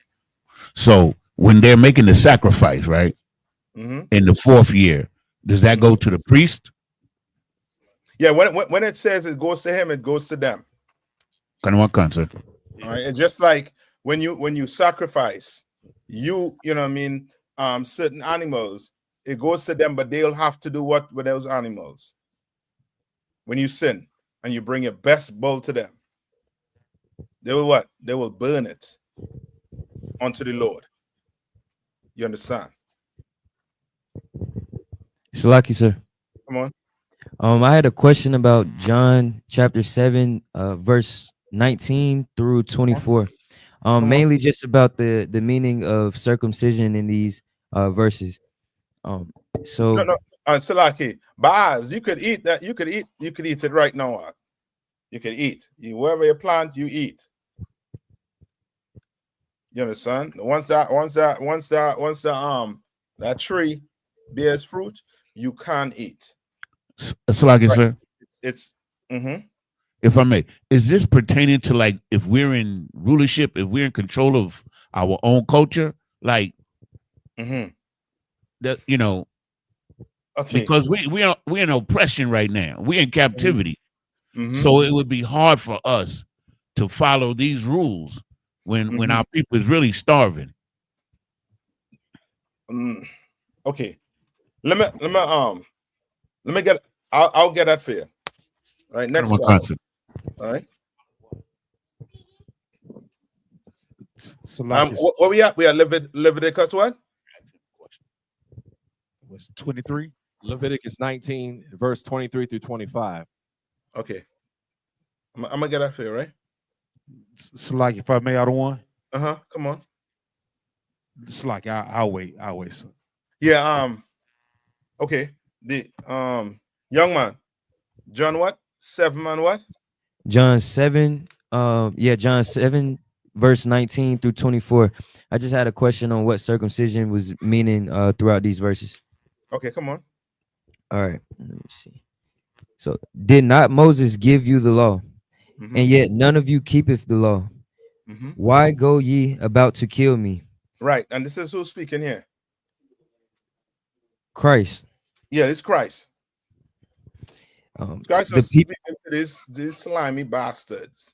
Speaker 3: So when they're making the sacrifice, right? In the 4th year, does that go to the priest?
Speaker 6: Yeah, when it says it goes to him, it goes to them.
Speaker 3: Kind of what concept?
Speaker 6: All right. And just like when you sacrifice, you know what I mean, certain animals, it goes to them, but they'll have to do what with those animals? When you sin and you bring your best bull to them, they will what? They will burn it unto the Lord. You understand?
Speaker 9: Salaki, sir.
Speaker 6: Come on.
Speaker 9: I had a question about John chapter 7, verse 19 through 24. Mainly just about the meaning of circumcision in these verses. So
Speaker 6: no, Salaki, Baaz, you could eat that. You could eat it right now. You can eat. Wherever you plant, you eat. You understand? Once that tree bears fruit, you can eat.
Speaker 3: Salaki, right. Sir.
Speaker 6: It's
Speaker 3: if I may, is this pertaining to like if we're in rulership, if we're in control of our own culture, like that, you know, because we're in oppression right now. We're in captivity. So it would be hard for us to follow these rules when our people is really starving.
Speaker 6: Okay. Let me get I'll get that for you. All right, next one. All right. What we at? We are Leviticus what?
Speaker 13: Was 23?
Speaker 11: Leviticus 19, verse 23 through 25.
Speaker 6: Okay. I'm gonna get that for you, right?
Speaker 13: It's like if I may out of one.
Speaker 6: Come on.
Speaker 13: It's like I'll wait, sir.
Speaker 6: Yeah, okay. The young man, John what? 7 man what?
Speaker 9: John 7, John 7, verse 19 through 24. I just had a question on what circumcision was meaning throughout these verses.
Speaker 6: Okay, come on.
Speaker 9: All right, let me see. So, did not Moses give you the law? And yet none of you keepeth the law. Why go ye about to kill me?
Speaker 6: Right, and this is who's speaking here.
Speaker 9: Christ.
Speaker 6: Yeah, it's Christ. Christ was speaking to these slimy bastards.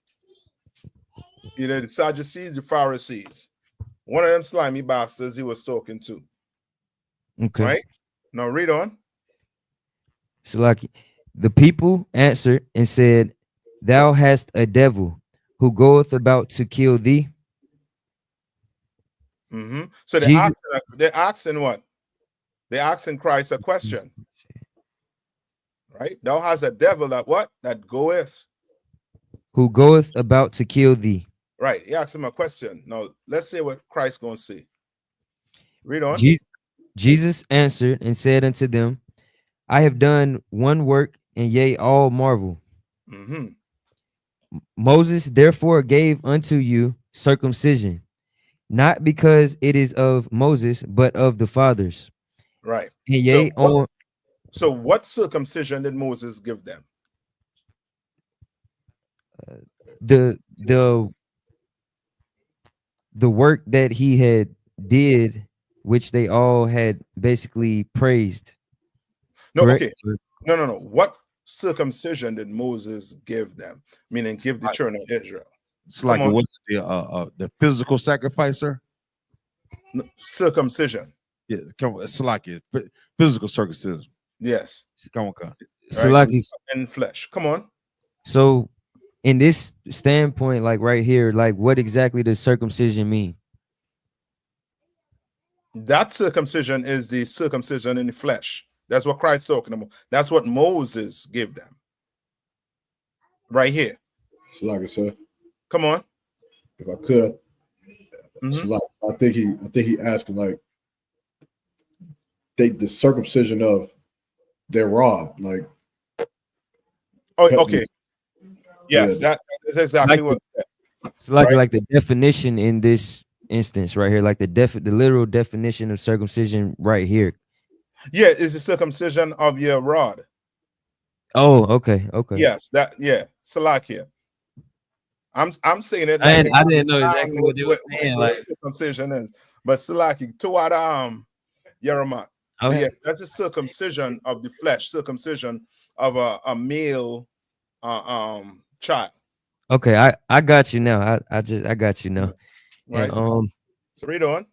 Speaker 6: You know, the Sadducees, the Pharisees. One of them slimy bastards he was talking to.
Speaker 9: Okay.
Speaker 6: Right? Now read on.
Speaker 9: So like the people answered and said, Thou hast a devil who goeth about to kill thee.
Speaker 6: So they're asking what? They're asking Christ a question. Right? Thou hast a devil that what? That goeth.
Speaker 9: Who goeth about to kill thee.
Speaker 6: Right. He asked him a question. Now let's see what Christ gonna say. Read on.
Speaker 9: Jesus answered and said unto them, I have done one work, and yea, all marvel. Moses therefore gave unto you circumcision, not because it is of Moses, but of the fathers.
Speaker 6: Right.
Speaker 9: And yea,
Speaker 6: so what circumcision did Moses give them?
Speaker 9: The work that he had did, which they all had basically praised.
Speaker 6: No,
Speaker 9: correct?
Speaker 6: Okay. No. What circumcision did Moses give them? Meaning give the children of Israel.
Speaker 13: It's like what's the physical sacrifice, sir?
Speaker 6: No, circumcision.
Speaker 13: Yeah, it's like it. Physical circumcision.
Speaker 6: Yes.
Speaker 13: Come on.
Speaker 9: So like
Speaker 6: in flesh. Come on.
Speaker 9: So in this standpoint, like right here, like what exactly does circumcision mean?
Speaker 6: That circumcision is the circumcision in the flesh. That's what Christ's talking about. That's what Moses gave them. Right here.
Speaker 4: So like I said,
Speaker 6: come on.
Speaker 4: If I could, so like, I think he asked like the circumcision of their rod, like.
Speaker 6: Oh, okay. Yes, that is exactly what.
Speaker 9: It's like the definition in this instance right here, like the literal definition of circumcision right here.
Speaker 6: Yeah, it's the circumcision of your rod.
Speaker 9: Oh, okay.
Speaker 6: Yes, Salakia. I'm saying it.
Speaker 9: Like I didn't know exactly what they were saying. Like
Speaker 6: circumcision is, but Salaki to what Yeramat.
Speaker 9: Okay.
Speaker 6: Yes, that's a circumcision of the flesh, circumcision of a male child.
Speaker 9: Okay, I got you now. I got you now.
Speaker 6: Right.
Speaker 9: And,
Speaker 6: so read on.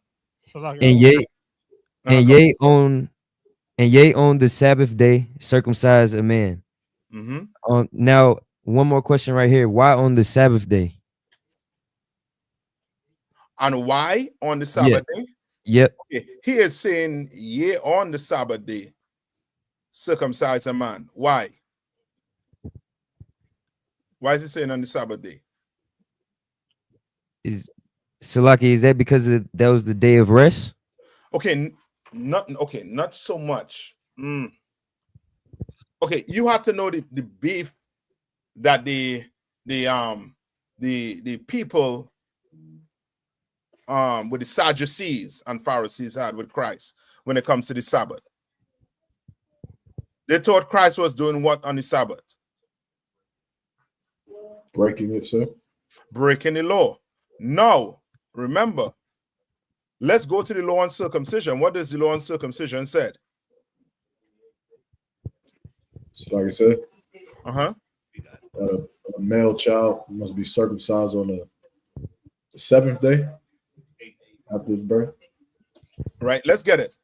Speaker 9: And yea on the Sabbath day circumcise a man. Now one more question right here. Why on the Sabbath day?
Speaker 6: And why on the Sabbath day?
Speaker 9: Yep.
Speaker 6: Okay. He is saying, on the Sabbath day. circumcise a man. Why? Why is it saying on the Sabbath day?
Speaker 9: Is Salaki, is that because that was the day of rest?
Speaker 6: Okay, not so much. Okay, you have to know the beef that the people with the Sadducees and Pharisees had with Christ when it comes to the Sabbath. They thought Christ was doing what on the Sabbath?
Speaker 4: Breaking it, sir.
Speaker 6: Breaking the law. Now, remember, let's go to the law on circumcision. What does the law on circumcision said?
Speaker 4: So like I said,
Speaker 6: a
Speaker 4: male child must be circumcised on the 7th day after his birth.
Speaker 6: Right, let's get it.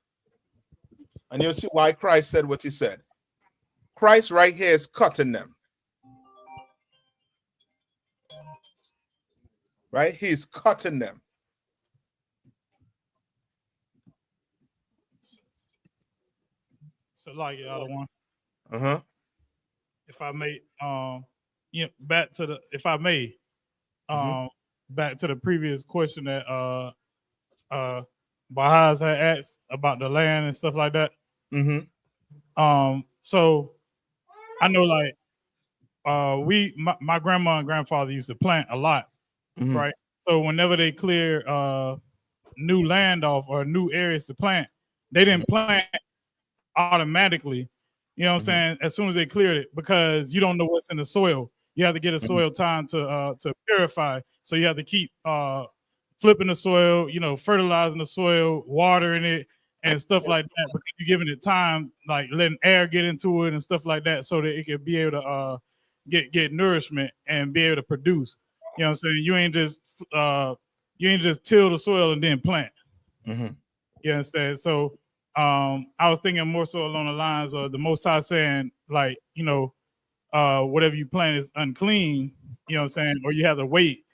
Speaker 6: And you'll see why Christ said what he said. Christ right here is cutting them. Right? He's cutting them.
Speaker 14: So like the other one.
Speaker 6: If I may,
Speaker 14: back to the, if I may, back to the previous question that Bahaz had asked about the land and stuff like that. So I know like my grandma and grandfather used to plant a lot, right? So whenever they clear new land off or new areas to plant, they didn't plant automatically. You know what I'm saying? As soon as they cleared it, because you don't know what's in the soil. You have to get a soil time to purify. So you have to keep flipping the soil, fertilizing the soil, watering it, and stuff like that. Because you're giving it time, like letting air get into it and stuff like that, so that it can be able to get nourishment and be able to produce. You know what I'm saying? You ain't just till the soil and then plant. You understand? So I was thinking more so along the lines of the Most High saying, like, whatever you plant is unclean, you know what I'm saying? Or you have to wait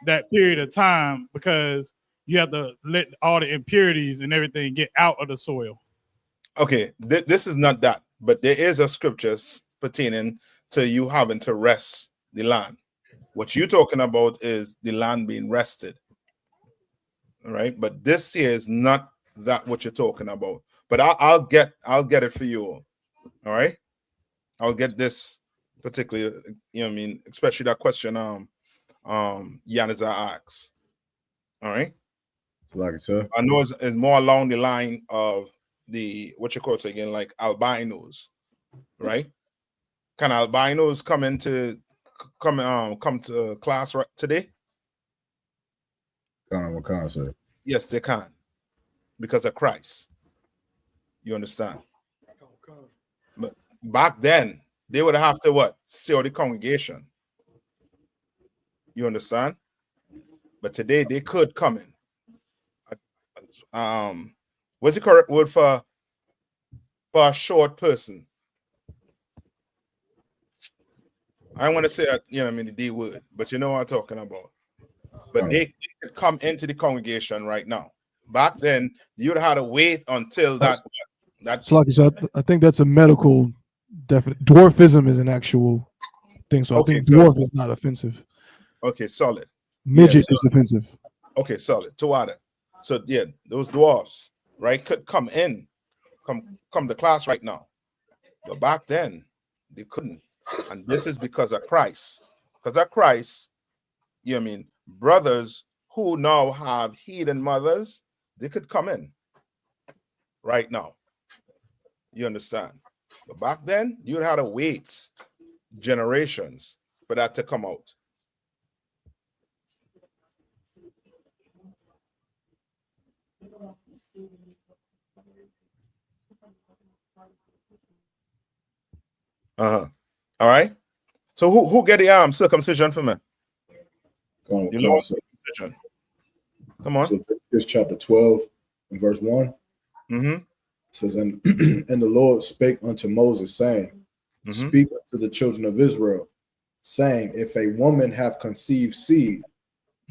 Speaker 14: that period of time because you have to let all the impurities and everything get out of the soil.
Speaker 6: Okay, this is not that, but there is a scripture pertaining to you having to rest the land. What you're talking about is the land being rested. All right, but this here is not that what you're talking about. But I'll get it for you all. All right, I'll get this particularly, especially that question Yaniza asks. All right.
Speaker 4: So like I said,
Speaker 6: I know it's more along the line of the what you call it again, like albinos, right? Can albinos come to class right today?
Speaker 4: What kind of say?
Speaker 6: Yes, they can, because of Christ. You understand? But back then, they would have to what? Seal the congregation. You understand? But today they could come in. What's the correct word for a short person? I want to say the D word, but you know what I'm talking about. But they could come into the congregation right now. Back then, you'd have to wait until that.
Speaker 2: So I think that's a medical definite. Dwarfism is an actual thing. So I think dwarf is not offensive.
Speaker 6: Okay, solid.
Speaker 2: Midget is offensive.
Speaker 6: Okay, solid. Tawada. So yeah, those dwarfs, right, could come to class right now. But back then, they couldn't. And this is because of Christ. Because of Christ, brothers who now have heathen mothers, they could come in right now. You understand? But back then, you'd have to wait generations for that to come out. All right. So who get the circumcision for me? Circumcision. Come on.
Speaker 4: So this chapter 12 and verse 1. Says, and the Lord spake unto Moses, saying, Speak unto the children of Israel, saying, if a woman have conceived seed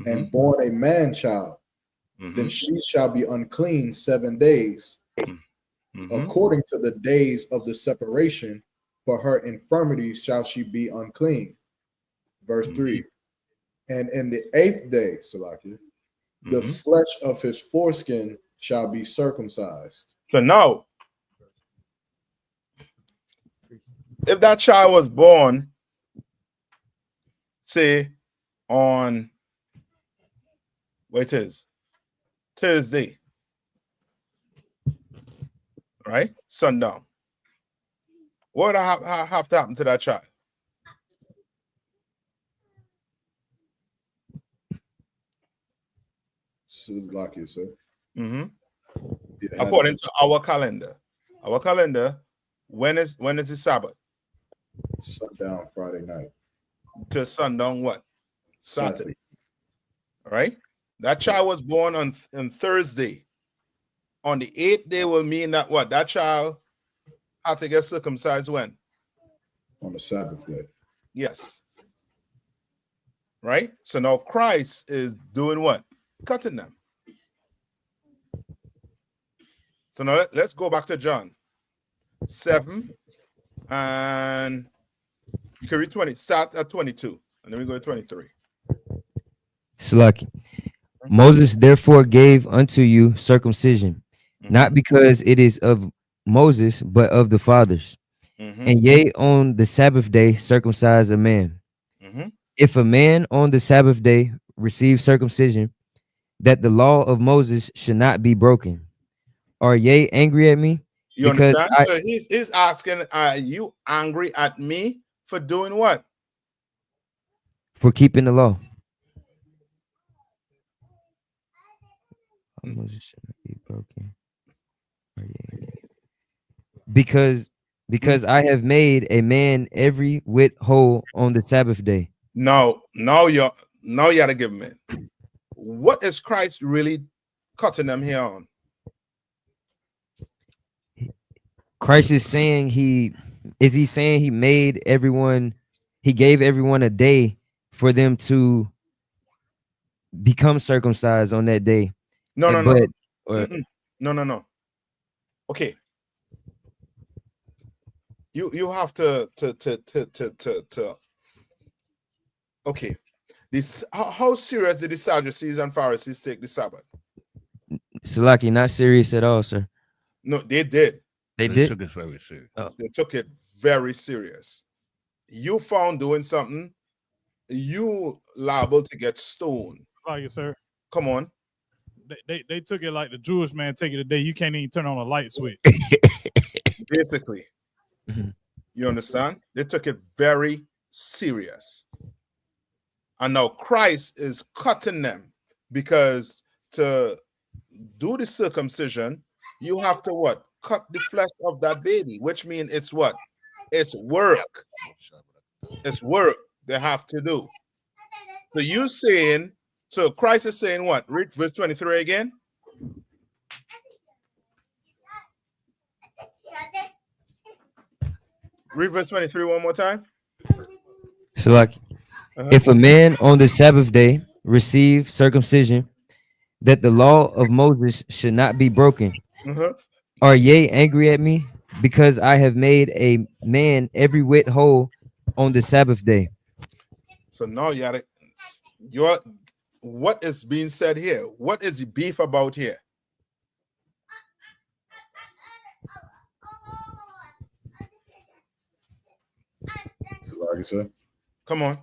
Speaker 4: and born a man child, then she shall be unclean 7 days. according to the days of the separation, for her infirmities shall she be unclean. Verse 3. And in the 8th day, Salakia, the flesh of his foreskin shall be circumcised.
Speaker 6: So now, if that child was born, say, on, what it is, Thursday, right? Sundown. What would have to happen to that child?
Speaker 4: Salakia, sir.
Speaker 6: According to our calendar. Our calendar, when is the Sabbath?
Speaker 4: Sundown Friday night.
Speaker 6: To sundown what? Saturday. All right? That child was born on Thursday. On the 8th day will mean that what? That child had to get circumcised when?
Speaker 4: On the Sabbath day.
Speaker 6: Yes. Right? So now Christ is doing what? Cutting them. So now let's go back to John 7, and you can read 20, start at 22, and then we go to 23.
Speaker 9: Slaki. Moses therefore gave unto you circumcision, not because it is of Moses, but of the fathers. And yea, on the Sabbath day circumcise a man. If a man on the Sabbath day receive circumcision, that the law of Moses should not be broken. Are ye angry at me?
Speaker 6: You
Speaker 9: because
Speaker 6: understand? So he's asking, are you angry at me for doing what?
Speaker 9: For keeping the law. Moses should not be broken. Because I have made a man every whit whole on the Sabbath day.
Speaker 6: Now you gotta give me. What is Christ really cutting them here on?
Speaker 9: Christ is saying he made everyone, he gave everyone a day for them to become circumcised on that day.
Speaker 6: No. Okay. You have to okay. This how serious did the Sadducees and Pharisees take the Sabbath?
Speaker 9: Salaki, not serious at all, sir.
Speaker 6: No, they did.
Speaker 9: They did.
Speaker 3: Took it very serious.
Speaker 6: They took it very serious. You found doing something, you liable to get stoned.
Speaker 14: Like it, sir.
Speaker 6: Come on.
Speaker 14: They took it like the Jewish man take it today. You can't even turn on a light switch.
Speaker 6: Basically. You understand? They took it very serious. And now Christ is cutting them, because to do the circumcision, you have to what? Cut the flesh of that baby, which means it's what? It's work. It's work they have to do. So you saying, so Christ is saying what? Read verse 23 again. Read verse 23 one more time.
Speaker 9: Salaki. If a man on the Sabbath day receive circumcision, that the law of Moses should not be broken. Are ye angry at me, because I have made a man every whit whole on the Sabbath day?
Speaker 6: So now what is being said here? What is the beef about here?
Speaker 4: So like I said,
Speaker 6: come on.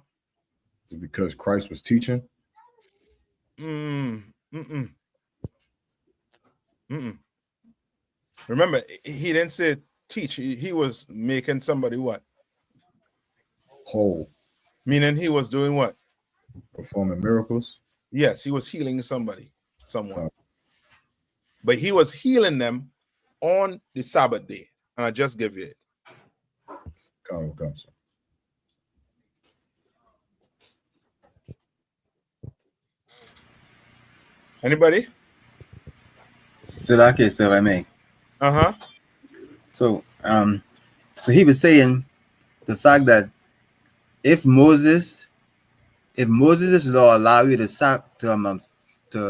Speaker 4: Is it because Christ was teaching?
Speaker 6: Remember, he didn't say teach. He was making somebody what?
Speaker 4: Whole.
Speaker 6: Meaning he was doing what?
Speaker 4: Performing miracles?
Speaker 6: Yes, he was healing someone. But he was healing them on the Sabbath day. And I just give you it.
Speaker 4: Come.
Speaker 6: Anybody?
Speaker 8: Silake, so I may. So he was saying the fact that if Moses' law allow you to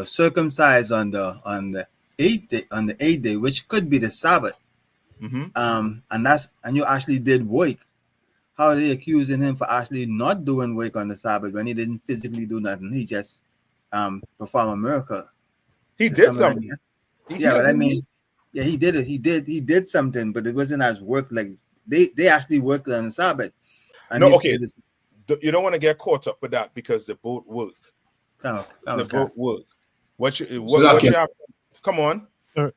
Speaker 8: circumcise on the eighth day, which could be the Sabbath, And you actually did work. How are they accusing him for actually not doing work on the Sabbath when he didn't physically do nothing? He just performed a miracle.
Speaker 6: He did something.
Speaker 8: Yeah, but I mean, yeah, he did it. He did something, but it wasn't as work like they actually worked on the Sabbath. And
Speaker 6: no, okay. You don't want to get caught up with that because they both work. Both work. What you have? Come on,
Speaker 14: sir.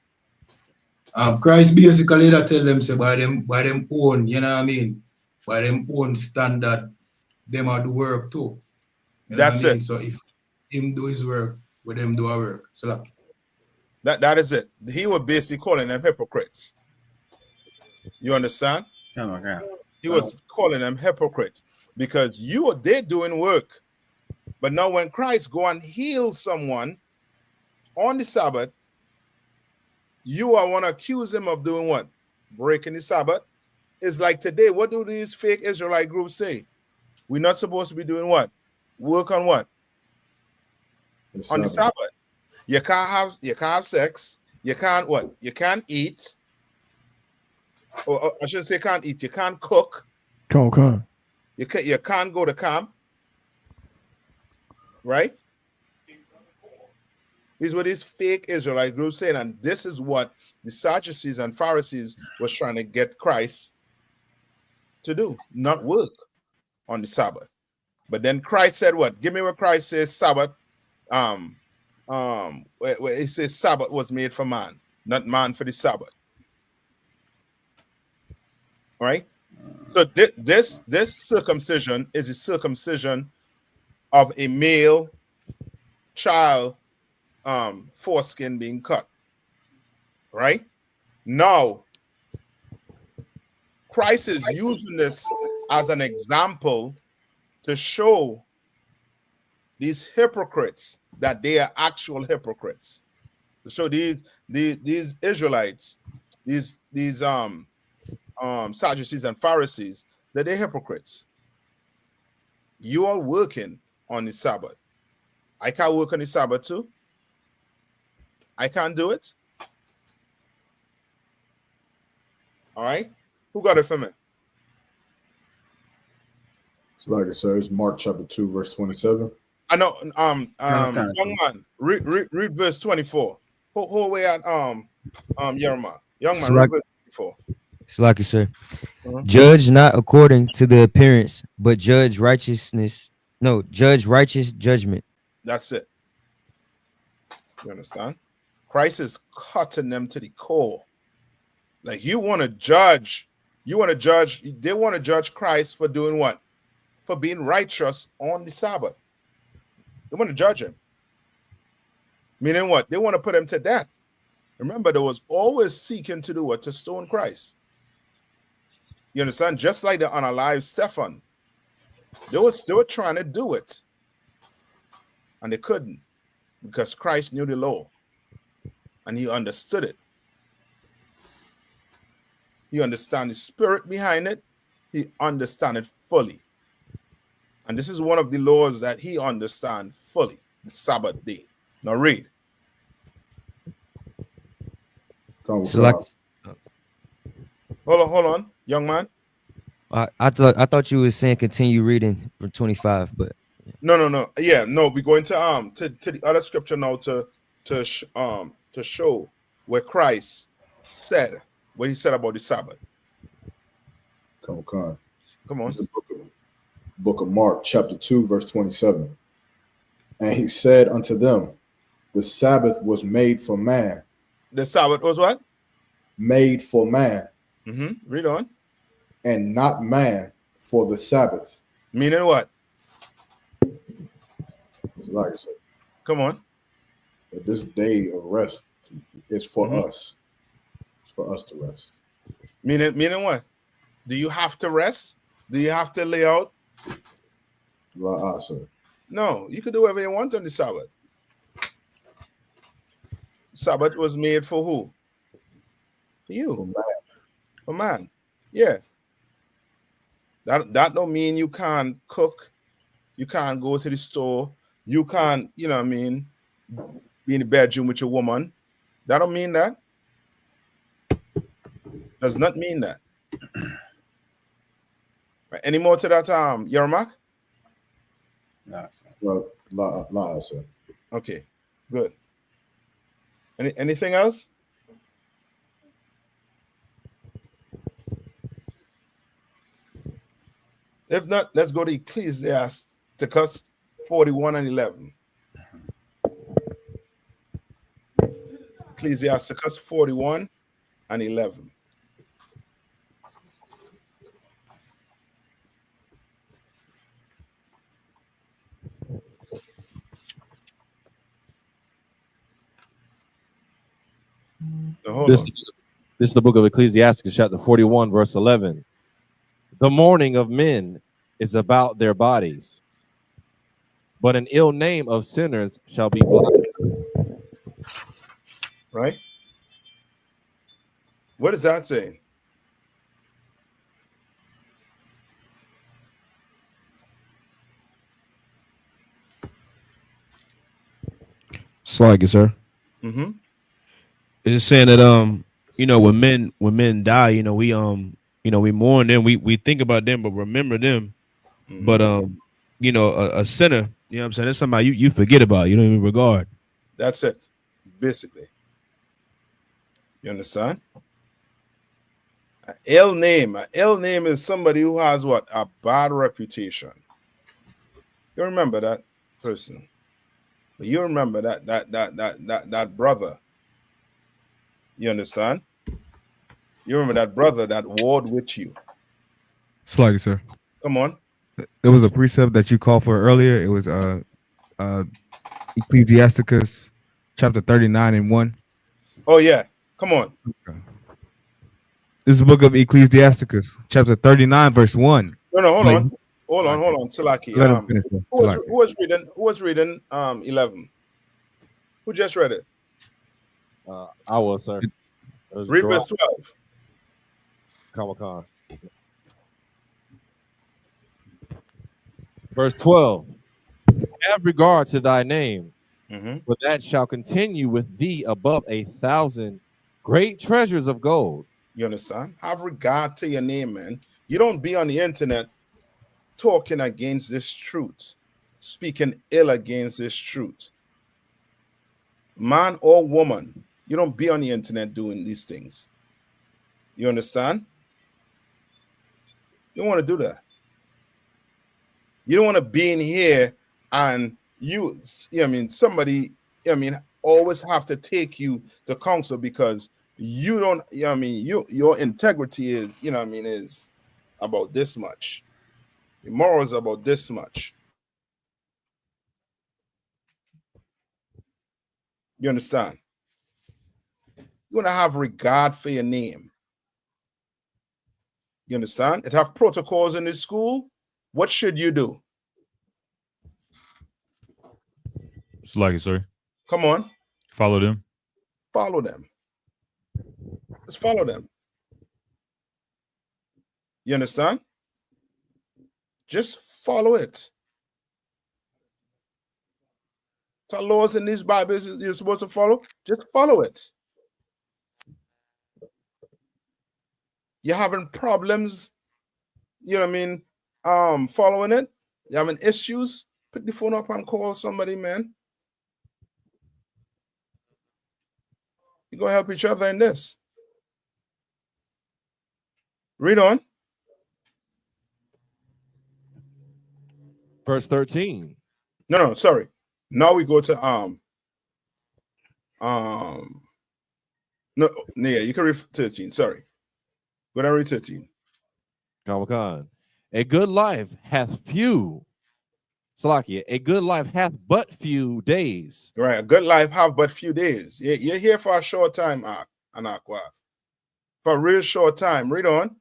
Speaker 15: Christ basically that tell them say by them own, you know what I mean? By them own standard, them are do work too. You
Speaker 6: That's
Speaker 15: know what I mean?
Speaker 6: it.
Speaker 15: So if him do his work, with them do our work. So
Speaker 6: that is it. He was basically calling them hypocrites. You understand? He was calling them hypocrites because they're doing work. But now when Christ go and heal someone on the Sabbath, you want to accuse him of doing what? Breaking the Sabbath. It's like today, what do these fake Israelite groups say? We're not supposed to be doing what? Work on what? On the Sabbath. You can't have sex. You can't what? You can't eat. Or I shouldn't say can't eat. You can't cook. You can't go to camp. Right? These were these fake Israelite groups saying, and this is what the Sadducees and Pharisees was trying to get Christ to do, not work on the Sabbath. But then Christ said what? Give me what Christ says Sabbath. Where he says Sabbath was made for man, not man for the Sabbath. All right? So this circumcision is a circumcision of a male child foreskin being cut. Right? Now, Christ is using this as an example to show these hypocrites that they are actual hypocrites. To show these Israelites, these Sadducees and Pharisees, that they're hypocrites. You are working on the Sabbath. I can't work on the Sabbath too. I can't do it. All right. Who got it for me?
Speaker 4: So like it says, Mark chapter 2, verse 27.
Speaker 6: I know. Young man, read verse 24. Whole way at Yerma. Young man, read verse 24.
Speaker 9: It's like it, sir. Judge not according to the appearance, but judge righteousness. No, judge righteous judgment.
Speaker 6: That's it. You understand? Christ is cutting them to the core. Like they want to judge Christ for doing what? For being righteous on the Sabbath. They want to judge him. Meaning what? They want to put him to death. Remember, there was always seeking to do what? To stone Christ. You understand? Just like the unalive Stephen. They were trying to do it. And they couldn't. Because Christ knew the law. And he understood it. He understands the spirit behind it. He understands it fully. And this is one of the laws that he understands fully, the Sabbath day. Now read.
Speaker 9: So like,
Speaker 6: hold on, young man.
Speaker 9: I thought you were saying continue reading from 25, but
Speaker 6: no. Yeah, no, we're going to the other scripture now to show where Christ said what he said about the Sabbath.
Speaker 4: Come on.
Speaker 6: It's
Speaker 4: the book of Mark, chapter 2, verse 27. And he said unto them, the Sabbath was made for man.
Speaker 6: The Sabbath was what?
Speaker 4: Made for man.
Speaker 6: Read on.
Speaker 4: And not man for the Sabbath.
Speaker 6: Meaning what?
Speaker 4: Like I said.
Speaker 6: Come on.
Speaker 4: This day of rest is for us. It's for us to rest.
Speaker 6: Meaning what? Do you have to rest? Do you have to lay out?
Speaker 4: Sir.
Speaker 6: No, you can do whatever you want on the Sabbath. Sabbath was made for who? For you.
Speaker 4: For man.
Speaker 6: For man. Yeah. That don't mean you can't cook. You can't go to the store. You can't, you know what I mean, be in the bedroom with your woman. That don't mean that. Does not mean that. Right. Any more to that, Yermak?
Speaker 4: La, sir.
Speaker 6: Okay, good. Anything else? If not, let's go to Ecclesiasticus 41 and 11. Ecclesiasticus 41 and 11.
Speaker 11: This is the book of Ecclesiastes, chapter 41, verse 11. The mourning of men is about their bodies, but an ill name of sinners shall be blotted.
Speaker 6: Right? What is that saying?
Speaker 1: Slag it, sir.
Speaker 6: Mm-hmm.
Speaker 1: It's just saying that you know, when men die, you know, we mourn them, we think about them, but remember them.
Speaker 6: Mm-hmm.
Speaker 1: But you know, a sinner, you know what I'm saying, that's somebody you forget about, you don't even regard.
Speaker 6: That's it, basically. You understand? An ill name is somebody who has what? A bad reputation. You remember that person. But you remember that brother. You understand? You remember that brother that warred with you.
Speaker 1: Slag it, sir.
Speaker 6: Come on.
Speaker 1: There was a precept that you called for earlier. It was Ecclesiasticus chapter 39 and 1.
Speaker 6: Oh yeah. Come on.
Speaker 1: Okay. This is the book of Ecclesiasticus, chapter 39, verse 1.
Speaker 6: No, hold on. Hold on. Silaki. Who was reading 11? Who just read it?
Speaker 11: I was, sir.
Speaker 6: Read verse 12.
Speaker 11: Comic-Con. Verse 12. Have regard to thy name, for that shall continue with thee above 1,000 great treasures of gold.
Speaker 6: You understand? Have regard to your name, man. You don't be on the internet talking against this truth, speaking ill against this truth. Man or woman, you don't be on the internet doing these things. You understand? You don't want to do that. You don't want to be in here and somebody, always have to take you to counsel because you don't, your integrity is, is about this much. Your morals are about this much. You understand? You want to have regard for your name. You understand? It have protocols in the school. What should you do?
Speaker 5: It's like it, sir.
Speaker 6: Come on.
Speaker 5: Follow them.
Speaker 6: Follow them. Let's follow them. You understand? Just follow it. The laws in these Bibles you're supposed to follow. Just follow it. You're having problems, following it. You're having issues. Pick the phone up and call somebody, man. You're going to help each other in this. Read on.
Speaker 11: Verse 13.
Speaker 6: No, sorry. Now we go to no, yeah, you can read 13. Sorry. Go down, read 13.
Speaker 11: Comic-Con. A good life hath few. Salakia, a good life hath but few days.
Speaker 6: Right, a good life have but few days. You're here for a short time, Anakwa. For a real short time. Read on.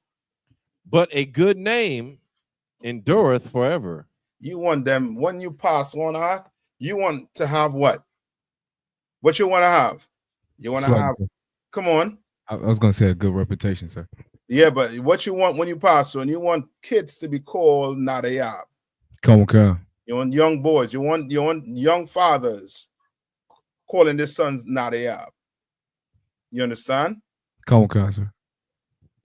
Speaker 11: But a good name endureth forever.
Speaker 6: You want them, when you pass one act, you want to have what? What you want to have? You want to have, come on.
Speaker 1: I was going to say a good reputation, sir.
Speaker 6: Yeah, but what you want when you pass on, you want kids to be called Nayathaq.
Speaker 1: Come on.
Speaker 6: You want young boys, you want young fathers calling their sons Nayathaq. You understand?
Speaker 1: Come on, sir.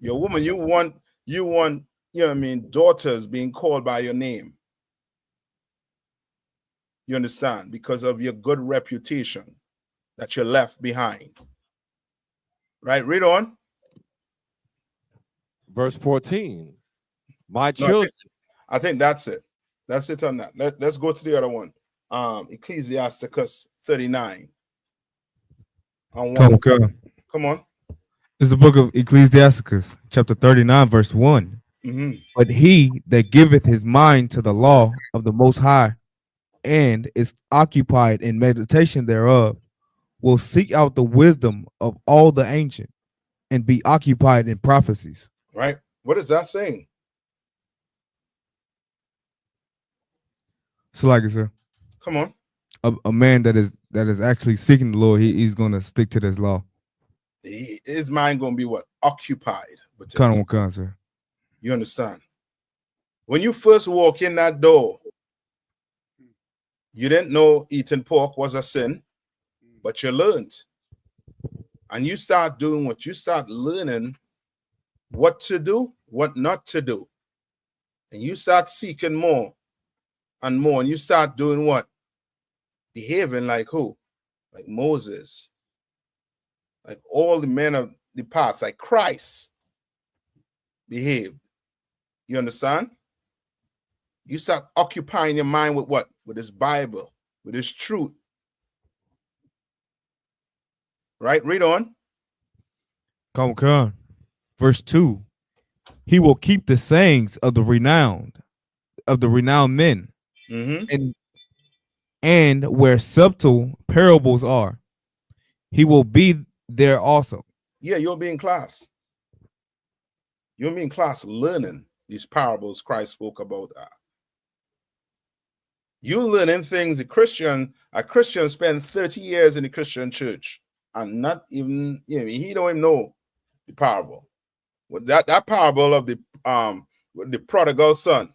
Speaker 6: Your woman, you want, you know what I mean, daughters being called by your name. You understand? Because of your good reputation that you left behind. Right? Read on.
Speaker 11: Verse 14. My
Speaker 6: No,
Speaker 11: children.
Speaker 6: I think that's it. That's it on that. Let's go to the other one. Ecclesiasticus 39.
Speaker 1: Come on.
Speaker 6: Come on.
Speaker 1: It's the book of Ecclesiasticus, chapter 39, verse 1. But he that giveth his mind to the law of the Most High and is occupied in meditation thereof will seek out the wisdom of all the ancient and be occupied in prophecies.
Speaker 6: Right? What is that saying?
Speaker 1: So like it, sir.
Speaker 6: Come on.
Speaker 1: A man that is actually seeking the Lord, he's going to stick to this law.
Speaker 6: His mind going to be what? Occupied with it.
Speaker 1: Come on, sir.
Speaker 6: You understand? When you first walk in that door, you didn't know eating pork was a sin, but you learned. And you start doing what you start learning, what to do, what not to do. And you start seeking more and more. And you start doing what? Behaving like who? Like Moses. Like all the men of the past, like Christ behaved. You understand? You start occupying your mind with what? With this Bible, with this truth. Right? Read on.
Speaker 1: Come on. Verse 2. He will keep the sayings of the renowned men. And where subtle parables are, he will be there also.
Speaker 6: Yeah, you'll be in class. You'll be in class learning these parables Christ spoke about. You're learning things a Christian spend 30 years in the Christian church and not even, he don't even know the parable. With that parable of the prodigal son.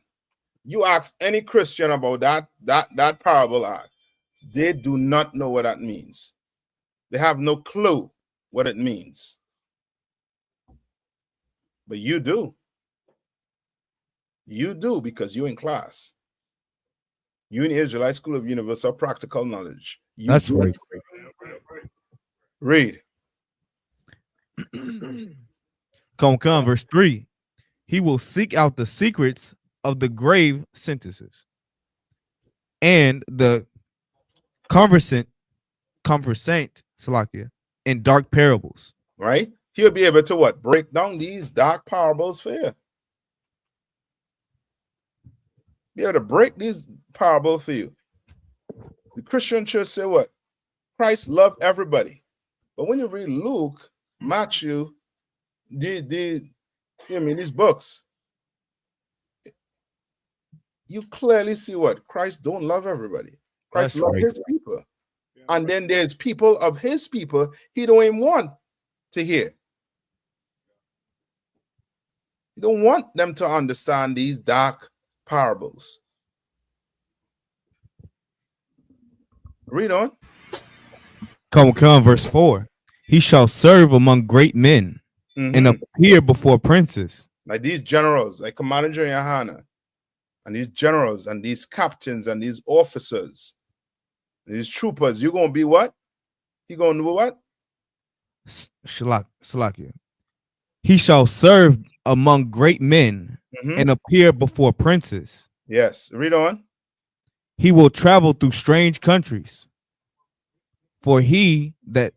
Speaker 6: You ask any Christian about that parable, they do not know what that means. They have no clue what it means. But you do. You do because you're in class. You in the Israelite School of Universal Practical Knowledge.
Speaker 1: That's right.
Speaker 6: Read.
Speaker 1: Come, verse 3. He will seek out the secrets of the grave sentences and the conversant Salakia in dark parables.
Speaker 6: Right? He'll be able to what? Break down these dark parables for you. Be able to break these parables for you. The Christian church say what? Christ loved everybody. But when you read Luke, Matthew, these books, you clearly see what? Christ don't love everybody. Christ loves his people. And then there's people of his people he don't even want to hear. He don't want them to understand these dark parables. Read on.
Speaker 1: Come, verse 4. He shall serve among great men and appear before princes.
Speaker 6: Like these generals, like Commander YAHANNA, and these generals and these captains and these officers, these troopers, you're going to be what? You're going to do what?
Speaker 1: Salakia. He shall serve among great men and appear before princes.
Speaker 6: Yes. Read on.
Speaker 1: He will travel through strange countries. For he hath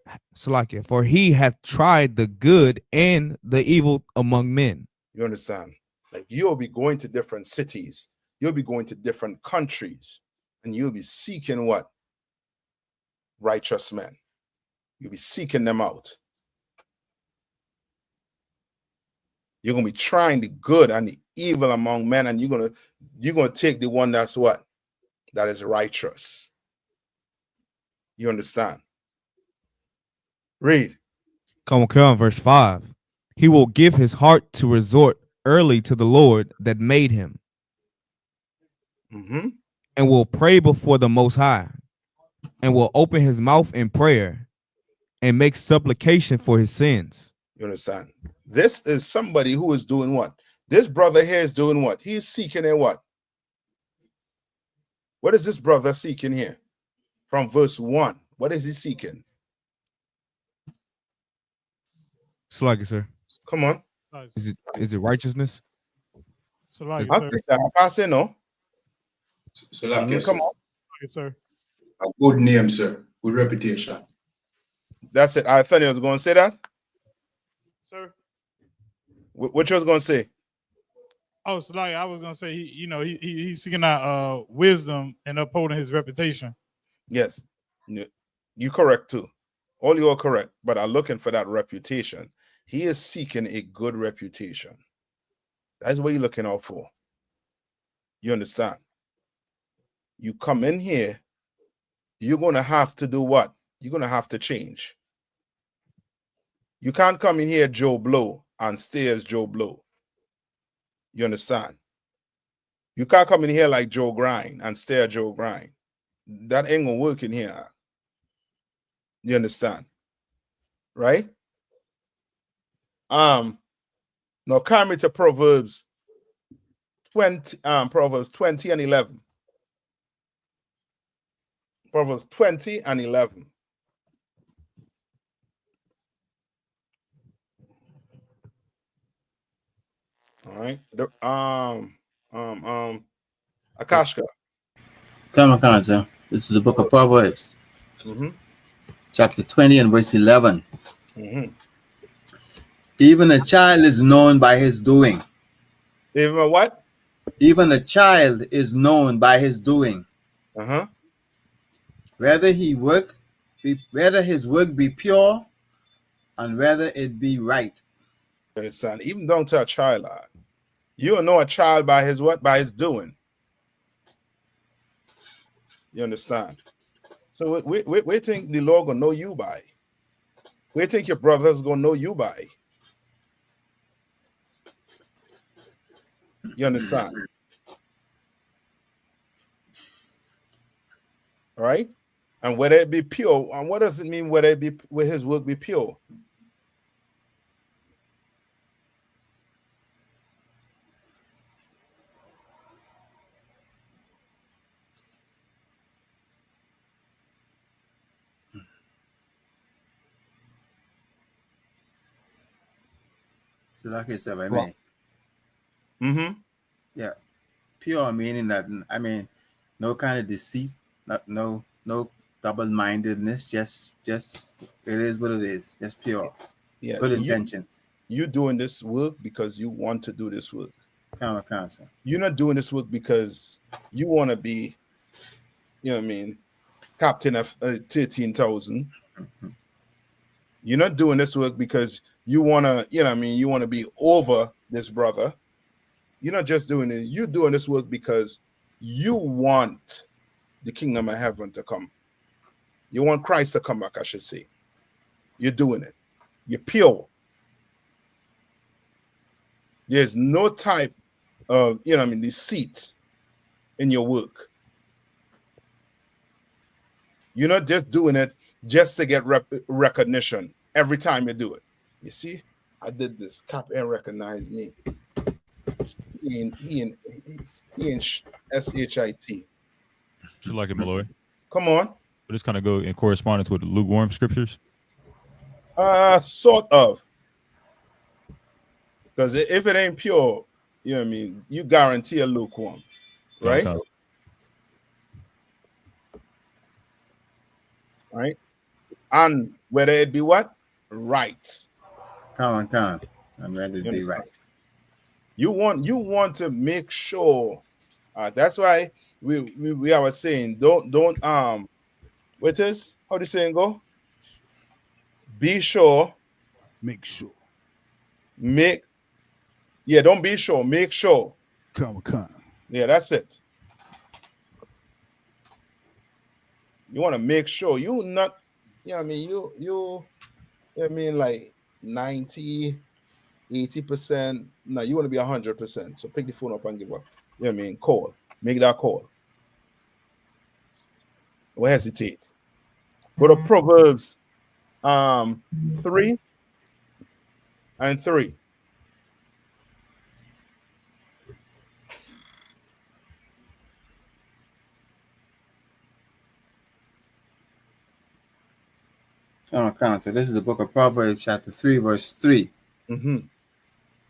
Speaker 1: tried the good and the evil among men.
Speaker 6: You understand? Like you'll be going to different cities. You'll be going to different countries. And you'll be seeking what? Righteous men. You'll be seeking them out. You're going to be trying the good and the evil among men. And you're going to take the one that's what? That is righteous. You understand? Read.
Speaker 1: Come on, verse 5. He will give his heart to resort early to the Lord that made him. And will pray before the Most High, and will open his mouth in prayer and make supplication for his sins.
Speaker 6: You understand? This is somebody who is doing what? This brother here is doing what? He's seeking a what? What is this brother seeking here? From verse 1. What is he seeking?
Speaker 1: Slug it, sir.
Speaker 6: Come on.
Speaker 1: Is it righteousness?
Speaker 14: Salaki,
Speaker 6: I say no.
Speaker 15: Salaki,
Speaker 6: Come on.
Speaker 14: Yes, sir.
Speaker 15: A good name, sir. Good reputation.
Speaker 6: That's it. I thought you was going to say that.
Speaker 14: Sir.
Speaker 6: What you was going to say?
Speaker 14: Oh, so like I was gonna say, he's seeking out wisdom and upholding his reputation.
Speaker 6: Yes, you correct too. All you are correct, but are looking for that reputation. He is seeking a good reputation. That's what you're looking out for. You understand? You come in here, you're gonna have to do what? You're gonna have to change. You can't come in here Joe Blow and stay as Joe Blow. You understand? You can't come in here like Joe Grind and stay at Joe Grind. That ain't gonna work in here. You understand? Right? Now carry me to Proverbs 20, Proverbs 20 and 11. Proverbs 20 and 11. All right. Akashka.
Speaker 8: Come on, sir. This is the book of Proverbs.
Speaker 6: Mm-hmm.
Speaker 8: Chapter 20 and verse 11.
Speaker 6: Mm-hmm.
Speaker 8: Even a child is known by his doing.
Speaker 6: Even a what?
Speaker 8: Even a child is known by his doing.
Speaker 6: Uh-huh.
Speaker 8: Whether his work be pure and whether it be right.
Speaker 6: Understand? Even down to a child, you don't know a child by his what? By his doing. You understand? So we think the Lord gonna know you by. We think your brothers gonna know you by. You understand? All right? And whether it be pure, and what does it mean whether it be where his work be pure?
Speaker 8: So like I said, I mean.
Speaker 6: Mm-hmm.
Speaker 8: Yeah. Pure meaning that, I mean, no kind of deceit, no double-mindedness, just it is what it is, just pure.
Speaker 6: Yeah.
Speaker 8: Good intentions.
Speaker 6: You doing this work because you want to do this work.
Speaker 8: Counsel.
Speaker 6: You're not doing this work because you want to be, you know what I mean, captain of 13,000. You're not doing this work because you want to, you know what I mean, you want to be over this brother. You're not just doing it. You're doing this work because you want the kingdom of heaven to come. You want Christ to come back, I should say. You're doing it. You're pure. There's no type of, you know what I mean, deceit in your work. You're not just doing it just to get recognition every time you do it. You see, I did this. Cap and recognize me. He in SHIT.
Speaker 5: Just like it, Malloy.
Speaker 6: Come on.
Speaker 5: But this kind of go in correspondence with the lukewarm scriptures.
Speaker 6: Sort of. Because if it ain't pure, you know what I mean, you guarantee a lukewarm, right?
Speaker 5: Okay.
Speaker 6: Right? And whether it be what? Right.
Speaker 8: Come on. I'm ready to be right.
Speaker 6: You want to make sure. That's why we are saying don't what is how the saying go? Be sure.
Speaker 16: Make sure.
Speaker 6: Don't be sure. Make sure.
Speaker 16: Come.
Speaker 6: Yeah, that's it. You want to make sure you not. Yeah, I mean you. I mean like 90, 80%. No, you want to be 100%. So pick the phone up and give up. You know what I mean? Call. Make that call. Don't hesitate. Go to Proverbs 3. and 3.
Speaker 8: On account. So this is the book of Proverbs, chapter 3, verse 3.
Speaker 6: Mm-hmm.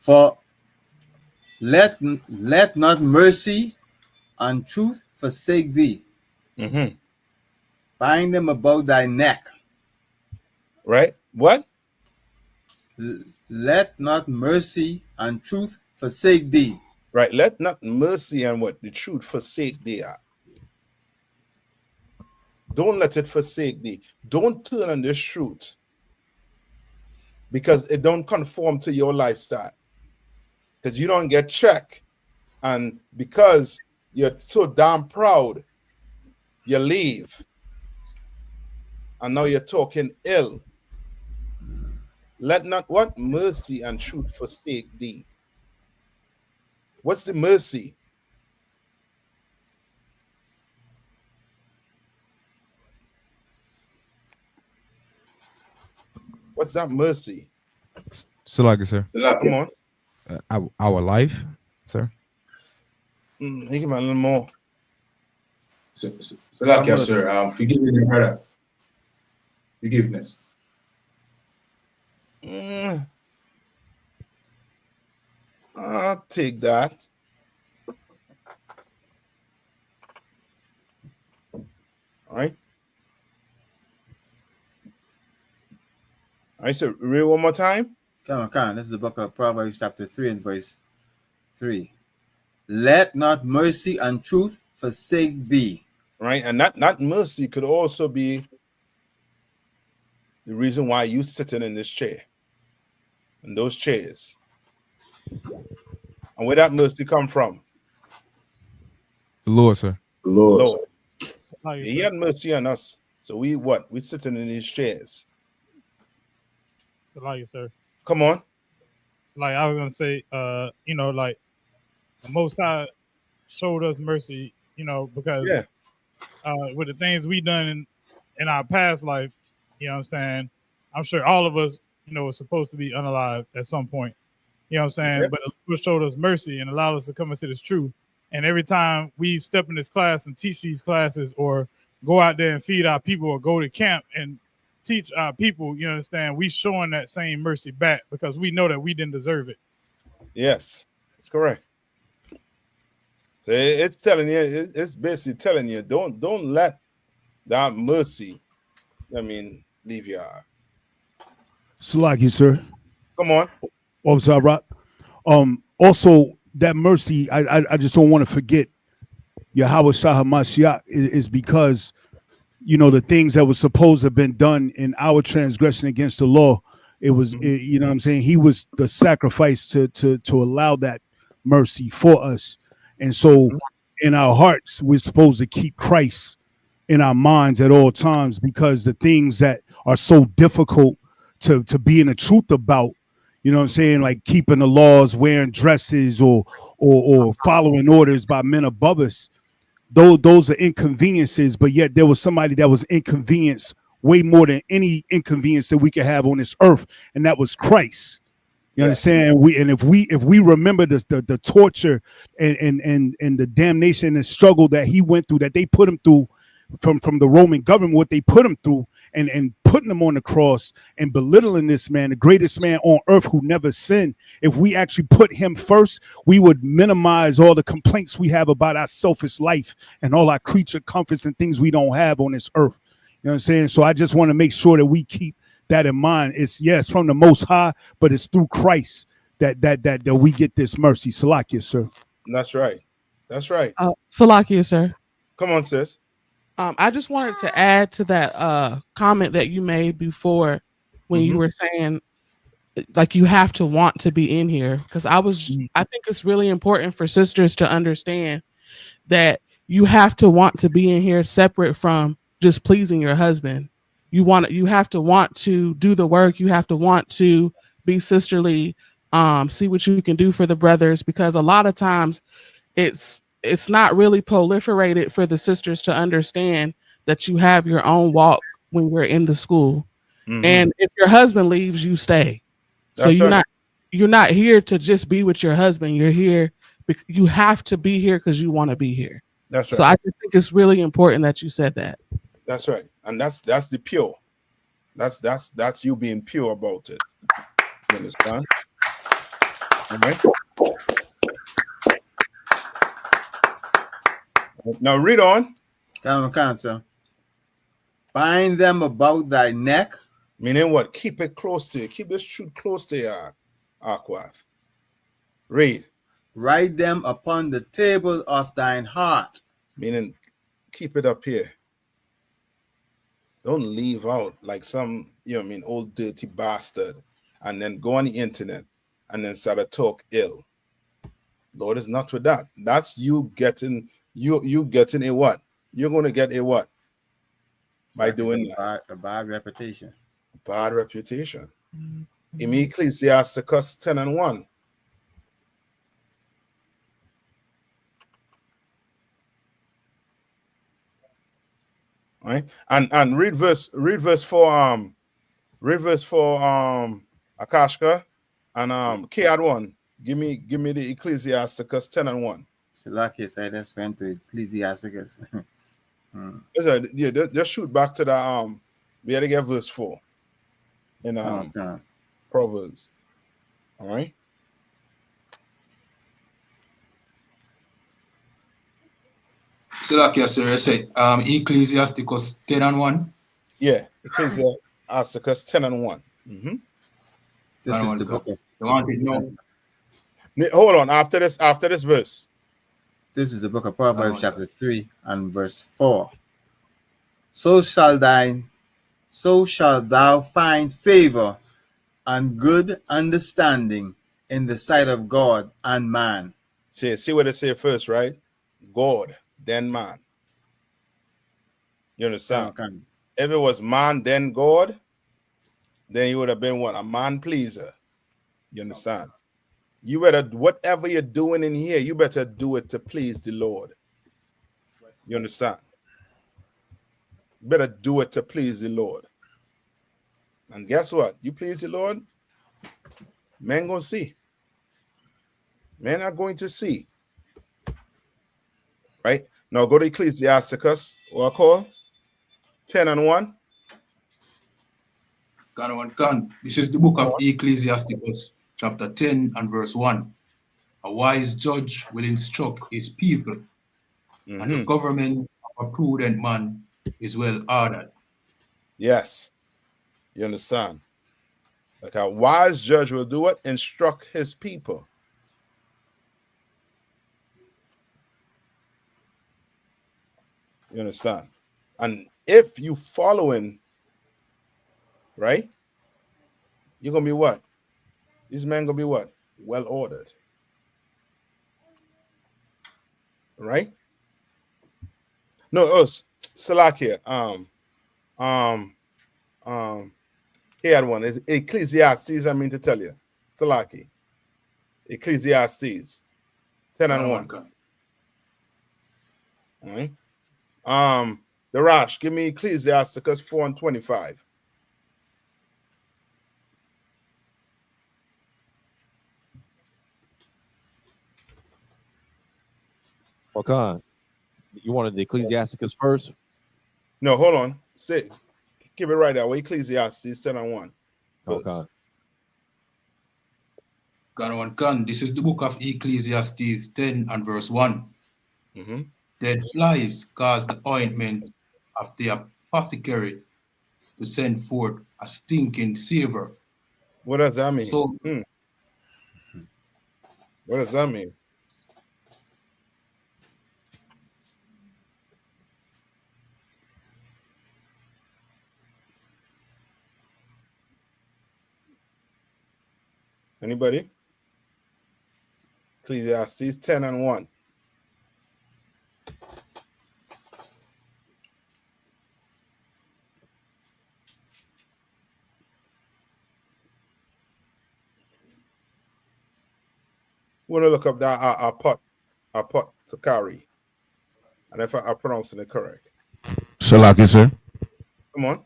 Speaker 8: For let not mercy and truth forsake thee.
Speaker 6: Mm-hmm.
Speaker 8: Bind them about thy neck.
Speaker 6: Right? What?
Speaker 8: Let not mercy and truth forsake thee.
Speaker 6: Right. Let not mercy and what? The truth forsake thee. Don't let it forsake thee. Don't turn on this truth because it don't conform to your lifestyle. Because you don't get checked. And because you're so damn proud, you leave. And now you're talking ill. Let not what? Mercy and truth forsake thee. What's the mercy? What's that mercy?
Speaker 1: Salakia, sir.
Speaker 6: Come on.
Speaker 1: Our life, sir.
Speaker 6: Give me a little more.
Speaker 15: Salakia, sir. Forgive me, brother. Forgiveness.
Speaker 6: I'll take that. All right. All right, so read one more time.
Speaker 8: Come on. This is the book of Proverbs, chapter 3, and verse 3. Let not mercy and truth forsake thee.
Speaker 6: Right, and not mercy could also be the reason why you sitting in this chair, in those chairs. And where that mercy come from?
Speaker 1: The Lord, sir.
Speaker 6: The Lord. He had mercy on us. So we what? We sitting in these chairs.
Speaker 14: So like, sir.
Speaker 6: Come on.
Speaker 14: So like I was gonna say, you know, like the Most High showed us mercy, you know, because with the things we done in our past life, you know what I'm saying? I'm sure all of us, you know, were supposed to be unalive at some point. You know what I'm saying? But the Lord showed us mercy and allowed us to come into this truth. And every time we step in this class and teach these classes or go out there and feed our people or go to camp and teach our people, you understand, we showing that same mercy back because we know that we didn't deserve it.
Speaker 6: Yes, that's correct. So it's telling you, it's basically telling you, don't let that mercy, leave your heart.
Speaker 2: Salaki, sir.
Speaker 6: Come on.
Speaker 2: Officer Rock. Also, that mercy, I just don't want to forget Yahweh Shah Mashiach is because, you know, the things that were supposed to have been done in our transgression against the law, it was, you know what I'm saying? He was the sacrifice to allow that mercy for us. And so in our hearts, we're supposed to keep Christ in our minds at all times because the things that are so difficult to be in the truth about, you know what I'm saying? Like keeping the laws, wearing dresses or following orders by men above us. Those are inconveniences, but yet there was somebody that was inconvenienced way more than any inconvenience that we could have on this earth, and that was Christ. You understand? If we remember the torture and the damnation and struggle that he went through, that they put him through from the Roman government, what they put him through, and putting him on the cross and belittling this man, the greatest man on earth who never sinned. If we actually put him first, we would minimize all the complaints we have about our selfish life and all our creature comforts and things we don't have on this earth. You know what I'm saying? So I just want to make sure that we keep that in mind. It's from the Most High, but it's through Christ that we get this mercy. Salakia, sir.
Speaker 6: That's right. That's right.
Speaker 10: Salakia, sir.
Speaker 6: Come on, sis.
Speaker 10: I just wanted to add to that comment that you made before when you were saying like you have to want to be in here, because I think it's really important for sisters to understand that you have to want to be in here separate from just pleasing your husband. You have to want to do the work. You have to want to be sisterly, see what you can do for the brothers, because a lot of times it's not really proliferated for the sisters to understand that you have your own walk when we're in the school. And if your husband leaves, you stay. So you're not here to just be with your husband. You're here. You have to be here because you want to be here.
Speaker 6: That's right.
Speaker 10: So I just think it's really important that you said that.
Speaker 6: That's right. And that's the pure. That's you being pure about it. You understand? All right. Now read on.
Speaker 8: Cancer. Bind them about thy neck.
Speaker 6: Meaning what? Keep it close to you. Keep this truth close to you, Aquath. Read.
Speaker 8: Write them upon the table of thine heart.
Speaker 6: Meaning keep it up here. Don't leave out like some, old dirty bastard and then go on the internet and then start to talk ill. Lord is not with that. That's you getting you getting a what? You're going to get a what? By doing that.
Speaker 8: A bad reputation.
Speaker 6: Bad reputation. In Ecclesiasticus 10:1. Right? And read verse 4 Akashka and K1. Give me the Ecclesiasticus 10:1.
Speaker 8: Salaki said that's went to Ecclesiasticus.
Speaker 6: Yeah, just shoot back to the we had to get verse 4 in Proverbs. All right.
Speaker 15: Salakia, sir, I said Ecclesiasticus 10:1.
Speaker 6: Yeah, Ecclesiasticus 10:1. Mm-hmm.
Speaker 8: This is the book of.
Speaker 6: Hold on. After this verse.
Speaker 8: This is the book of Proverbs, chapter 3 and verse 4. So shall thou find favor and good understanding in the sight of God and man.
Speaker 6: See what they say first, right? God, then man. You understand?
Speaker 8: Okay.
Speaker 6: If it was man, then God, then you would have been what? A man pleaser. You understand? You better, whatever you're doing in here, you better do it to please the Lord. You understand? You better do it to please the Lord. And guess what? You please the Lord, men gonna see. Men are going to see. Right? Now go to Ecclesiasticus, what I call 10:1.
Speaker 15: This is the book of Ecclesiasticus, chapter 10 and verse 1. A wise judge will instruct his people, and the government of a prudent man is well ordered.
Speaker 6: Yes. You understand? Like a wise judge will do it, instruct his people. You understand? And if you following, right, you're going to be what? These men going to be what? Well ordered. Right? No, Salakia. He had one. It's Ecclesiastes, I mean to tell you. Salaki. Ecclesiastes 10:1. All right. The Rash, give me Ecclesiasticus 4:25.
Speaker 11: Okay. You wanted the Ecclesiasticus first?
Speaker 6: No, hold on. Give it right there. Ecclesiastes 10:1.
Speaker 15: Okay. This is the book of Ecclesiastes 10 and verse 1.
Speaker 6: Mm-hmm.
Speaker 15: Dead flies cause the ointment of the apothecary to send forth a stinking savor.
Speaker 6: What does that mean?
Speaker 15: So,
Speaker 6: what does that mean? Anybody? Ecclesiastes 10:1. Want to look up that apothecary, and if I'm pronouncing it correct.
Speaker 3: Salaki, sir.
Speaker 6: Come on.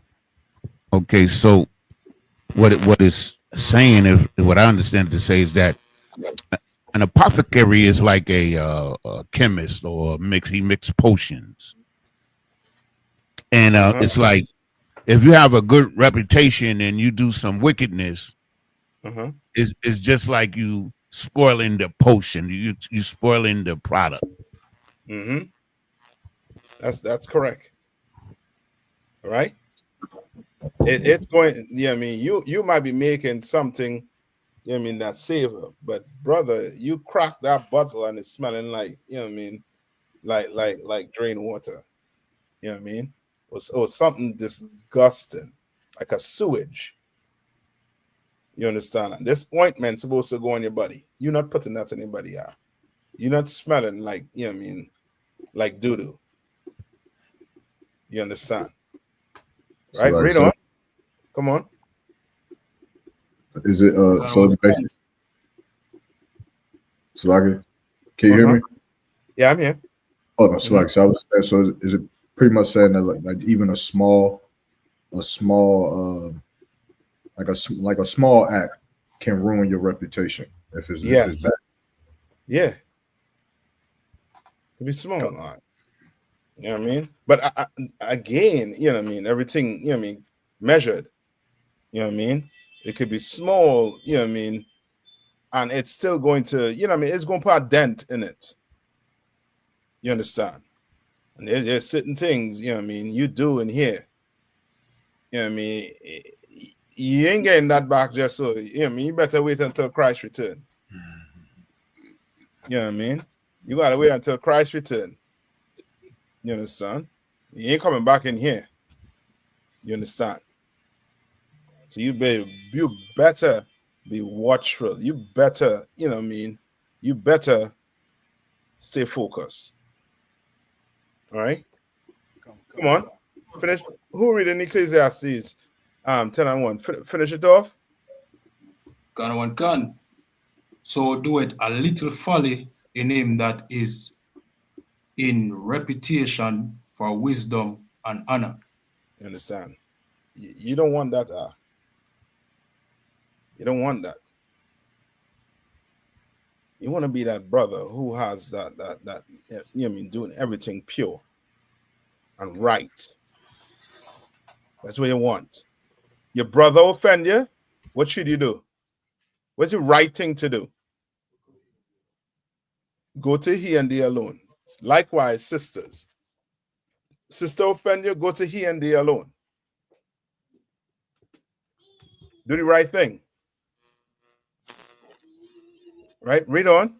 Speaker 3: Okay, so what is saying is what I understand to say is that an apothecary is like a chemist or he mix potions, and it's like if you have a good reputation and you do some wickedness, it's just like you spoiling the potion, you spoiling the product.
Speaker 6: That's correct. All right. It's going. Yeah, I mean, you might be making something. You know what I mean, that savor, but brother, you crack that bottle and it's smelling like, you know what I mean, like drain water. You know what I mean? Or something disgusting, like a sewage. You understand? And this ointment's supposed to go on your body. You're not putting that on anybody out. You're not smelling like, you know what I mean, like doo-doo. You understand? Right?
Speaker 4: So,
Speaker 6: Read on. Come on.
Speaker 4: Is it so basically? Can you hear me?
Speaker 6: Yeah, I'm here.
Speaker 4: Oh no, so I was saying, so is it pretty much saying that like even a small like a small act can ruin your reputation if it's bad.
Speaker 6: Yeah. It'd be small. You know what I mean? But again, you know what I mean? Everything, you know what I mean, measured. You know what I mean? It could be small, you know what I mean? And it's still going to, you know what I mean? It's going to put a dent in it. You understand? And there's certain things, you know what I mean, you do in here. You know what I mean? You ain't getting that back just so, you know what I mean? You better wait until Christ return. You know what I mean? You got to wait until Christ return. You understand? You ain't coming back in here. You understand? So you better be watchful. You better, you know what I mean? You better stay focused. All right? Come on. Finish. Who reading Ecclesiastes 10:1? Finish it off.
Speaker 15: Can. So do it a little folly in him that is in reputation for wisdom and honor.
Speaker 6: You understand? You don't want that. You don't want that. You want to be that brother who has that you know what I mean, doing everything pure and right. That's what you want. Your brother offend you, what should you do? What's the right thing to do? Go to he and they alone. Likewise, sisters. Sister offend you, go to he and they alone. Do the right thing. Right? Read on.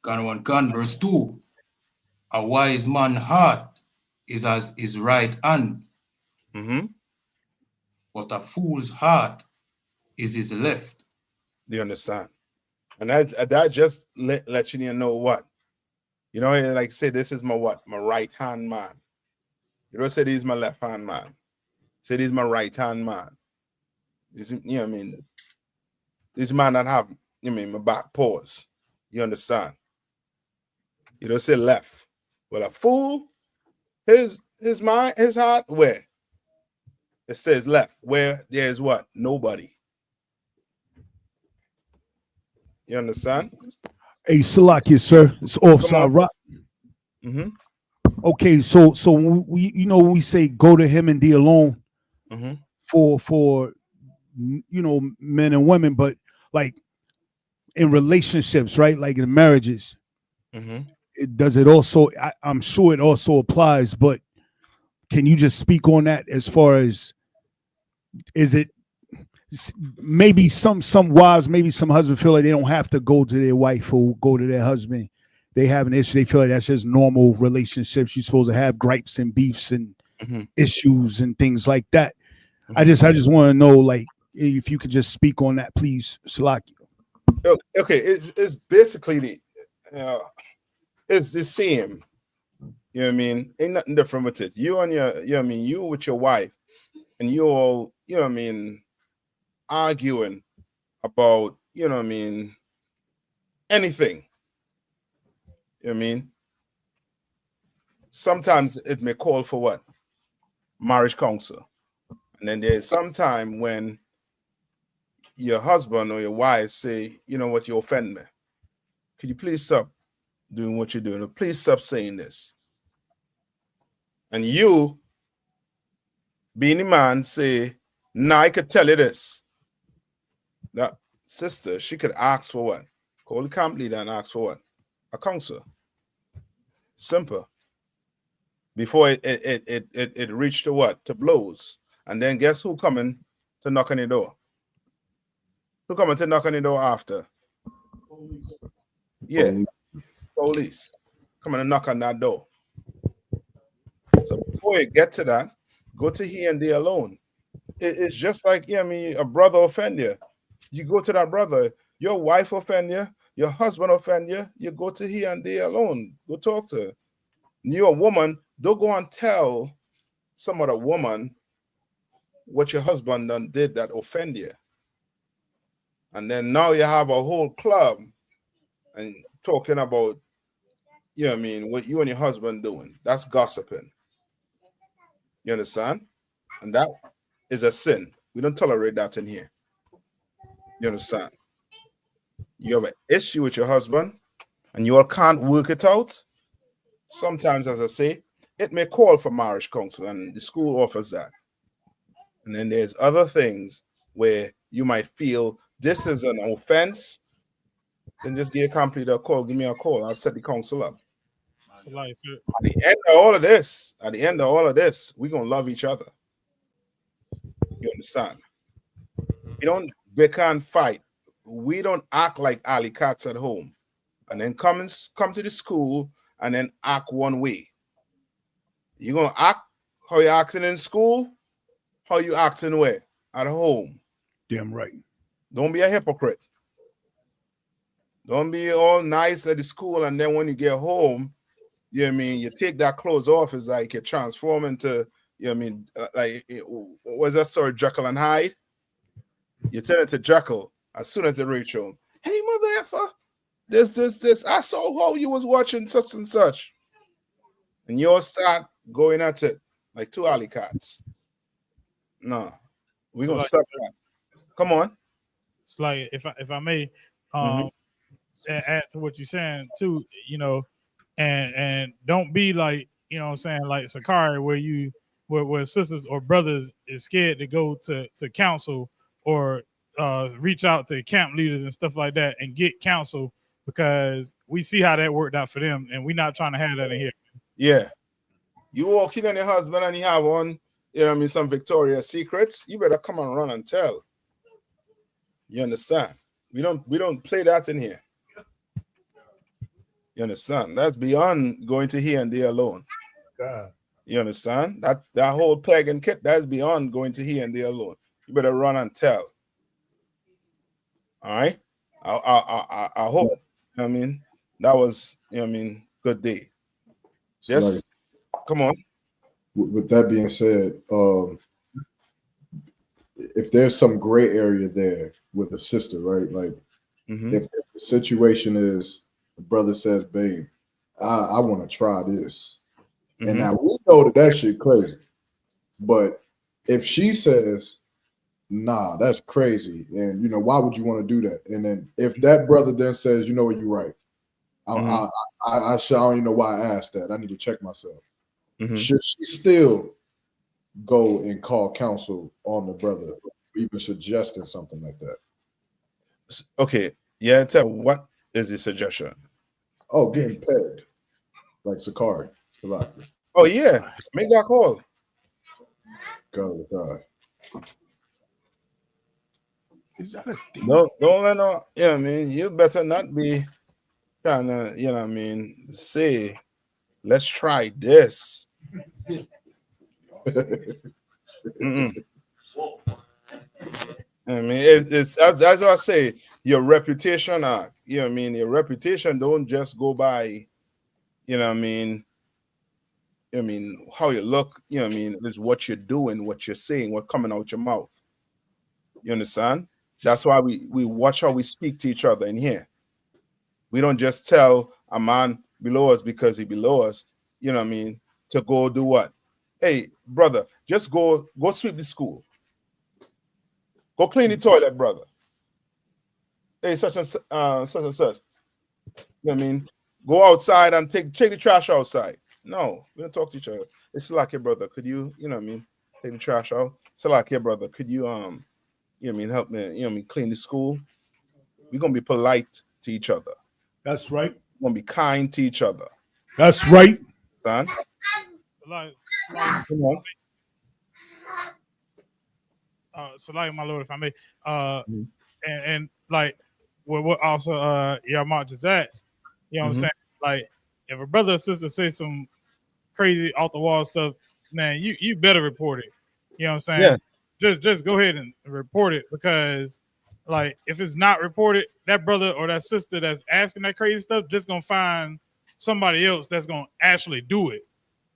Speaker 15: Can, verse 2. A wise man's heart is as his right hand, but a fool's heart is his left.
Speaker 6: Do you understand? And that just let you know what? You know, like say, this is my what? My right hand man. You don't say this is my left hand man. Say this is my right hand man. This, you know what I mean? This man that have, you mean, my back paws. You understand? You don't say left. Well, a fool, his mind, his heart, where? It says left. Where there's what? Nobody. You understand?
Speaker 2: Hey, Salakia, sir. It's offside rock. Okay, so we, you know, we say go to him and be alone for you know, men and women, but like in relationships, right? Like in marriages, it also, I'm sure it also applies, but can you just speak on that as far as, is it maybe some wives, maybe some husbands feel like they don't have to go to their wife or go to their husband. They have an issue. They feel like that's just normal relationships. You're supposed to have gripes and beefs and issues and things like that. I just want to know, like, if you could just speak on that, please, Salaki.
Speaker 6: Okay, it's basically it's the same. You know what I mean? Ain't nothing different with it. You and your, you know what I mean, you with your wife, and you all, you know what I mean, arguing about, you know what I mean, anything. You know what I mean? Sometimes it may call for what? marriage counsel. And then there's some time when your husband or your wife say, you know what, you offend me. Could you please stop doing what you're doing? Or please stop saying this. And you, being the man, say, nah, I could tell you this. That sister, she could ask for what? Call the camp leader and ask for what? A counsel. Simple. Before it reached to what? To blows. And then guess who coming to knock on the door? Who coming to knock on the door after? Police. Yeah. Police. Coming to knock on that door. So before you get to that, go to he and they alone. It's just like, you know, I mean, a brother offend you. You go to that brother. Your wife offend you. Your husband offend you. You go to he and they alone. Go talk to her. You're a woman. Don't go and tell some other woman what your husband done did that offend you. And then now you have a whole club and talking about, you know what I mean, what you and your husband doing. That's gossiping. You understand? And that is a sin. We don't tolerate that in here. You understand? You have an issue with your husband and you all can't work it out. Sometimes, as I say, it may call for marriage counsel and the school offers that. And then there's other things where you might feel this is an offense. Then just give a camp leader a call. Give me a call. I'll set the counsel up.
Speaker 14: So like, so,
Speaker 6: At the end of all of this, we're going to love each other. You understand? We don't bicker and fight. We don't act like alley cats at home. And then come to the school and then act one way. You're going to act how you're acting in school, how you acting where? At home.
Speaker 4: Damn right.
Speaker 6: Don't be a hypocrite. Don't be all nice at the school and then when you get home, you know what I mean, you take that clothes off, it's like you transform into, you know what I mean, like, what's that story, Jekyll and Hyde? You turn into Jekyll as soon as they reach home. Hey, mother effer, this, I saw how you was watching such and such. And you all start going at it like two alley cats. No, we're going to stop that. Come on.
Speaker 14: It's like, if I may, add to what you're saying too, you know, and don't be like, you know what I'm saying, like Sakari, where sisters or brothers is scared to go to counsel or reach out to camp leaders and stuff like that and get counsel because we see how that worked out for them and we're not trying to have that in here.
Speaker 6: Yeah. You walk in on your husband and you have on, you know what I mean, some Victoria's Secrets, you better come and run and tell. You understand? We don't play that in here. You understand? That's beyond going to he and they alone. God. You understand? That whole pagan kit, that's beyond going to he and they alone. You better run and tell. All right? I hope, you know what I mean, that was, you know what I mean, good day. Yes.
Speaker 4: Like,
Speaker 6: come on.
Speaker 4: With that being said, if there's some gray area there with the sister, right? Like, if the situation is the brother says, babe, I want to try this. And now we know that shit crazy. But if she says, nah, that's crazy. And, you know, why would you want to do that? And then if that brother then says, you know what, you're right. I don't even know why I asked that. I need to check myself. Should she still go and call counsel on the brother, even suggesting something like that?
Speaker 6: Okay. Yeah, tell what is the suggestion?
Speaker 4: Oh, getting pegged. Like Sakari.
Speaker 6: Oh, yeah. Make that call.
Speaker 4: God.
Speaker 6: Is that a thing? Don't let no, yeah, I mean, you better not be trying to, you know what I mean, say, let's try this. I mean, it's as I say, your reputation, you know what I mean, your reputation don't just go by, you know what I mean, how you look, you know what I mean, is what you're doing, what you're saying, what coming out your mouth. You understand? That's why we watch how we speak to each other in here. We don't just tell a man below us because he below us, you know what I mean, to go do what? hey, brother, just go sweep the school. Go clean the toilet, brother. Hey, such and such. You know what I mean? Go outside and take the trash outside. No, we don't talk to each other. It's like, hey, brother, could you know what I mean, take the trash out? It's like, hey, brother, could you you know what I mean, help me, you know what I mean, clean the school? We're gonna be polite to each other.
Speaker 16: That's right.
Speaker 6: We're gonna be kind to each other.
Speaker 16: That's right.
Speaker 6: Son.
Speaker 14: Come
Speaker 6: on.
Speaker 14: So like my lord, if I may, and like what also Yahweh just asked, you know what I'm saying? Like if a brother or sister say some crazy off the wall stuff, man, you better report it. You know what I'm saying?
Speaker 6: Yeah.
Speaker 14: Just go ahead and report it, because like if it's not reported, that brother or that sister that's asking that crazy stuff just gonna find somebody else that's gonna actually do it.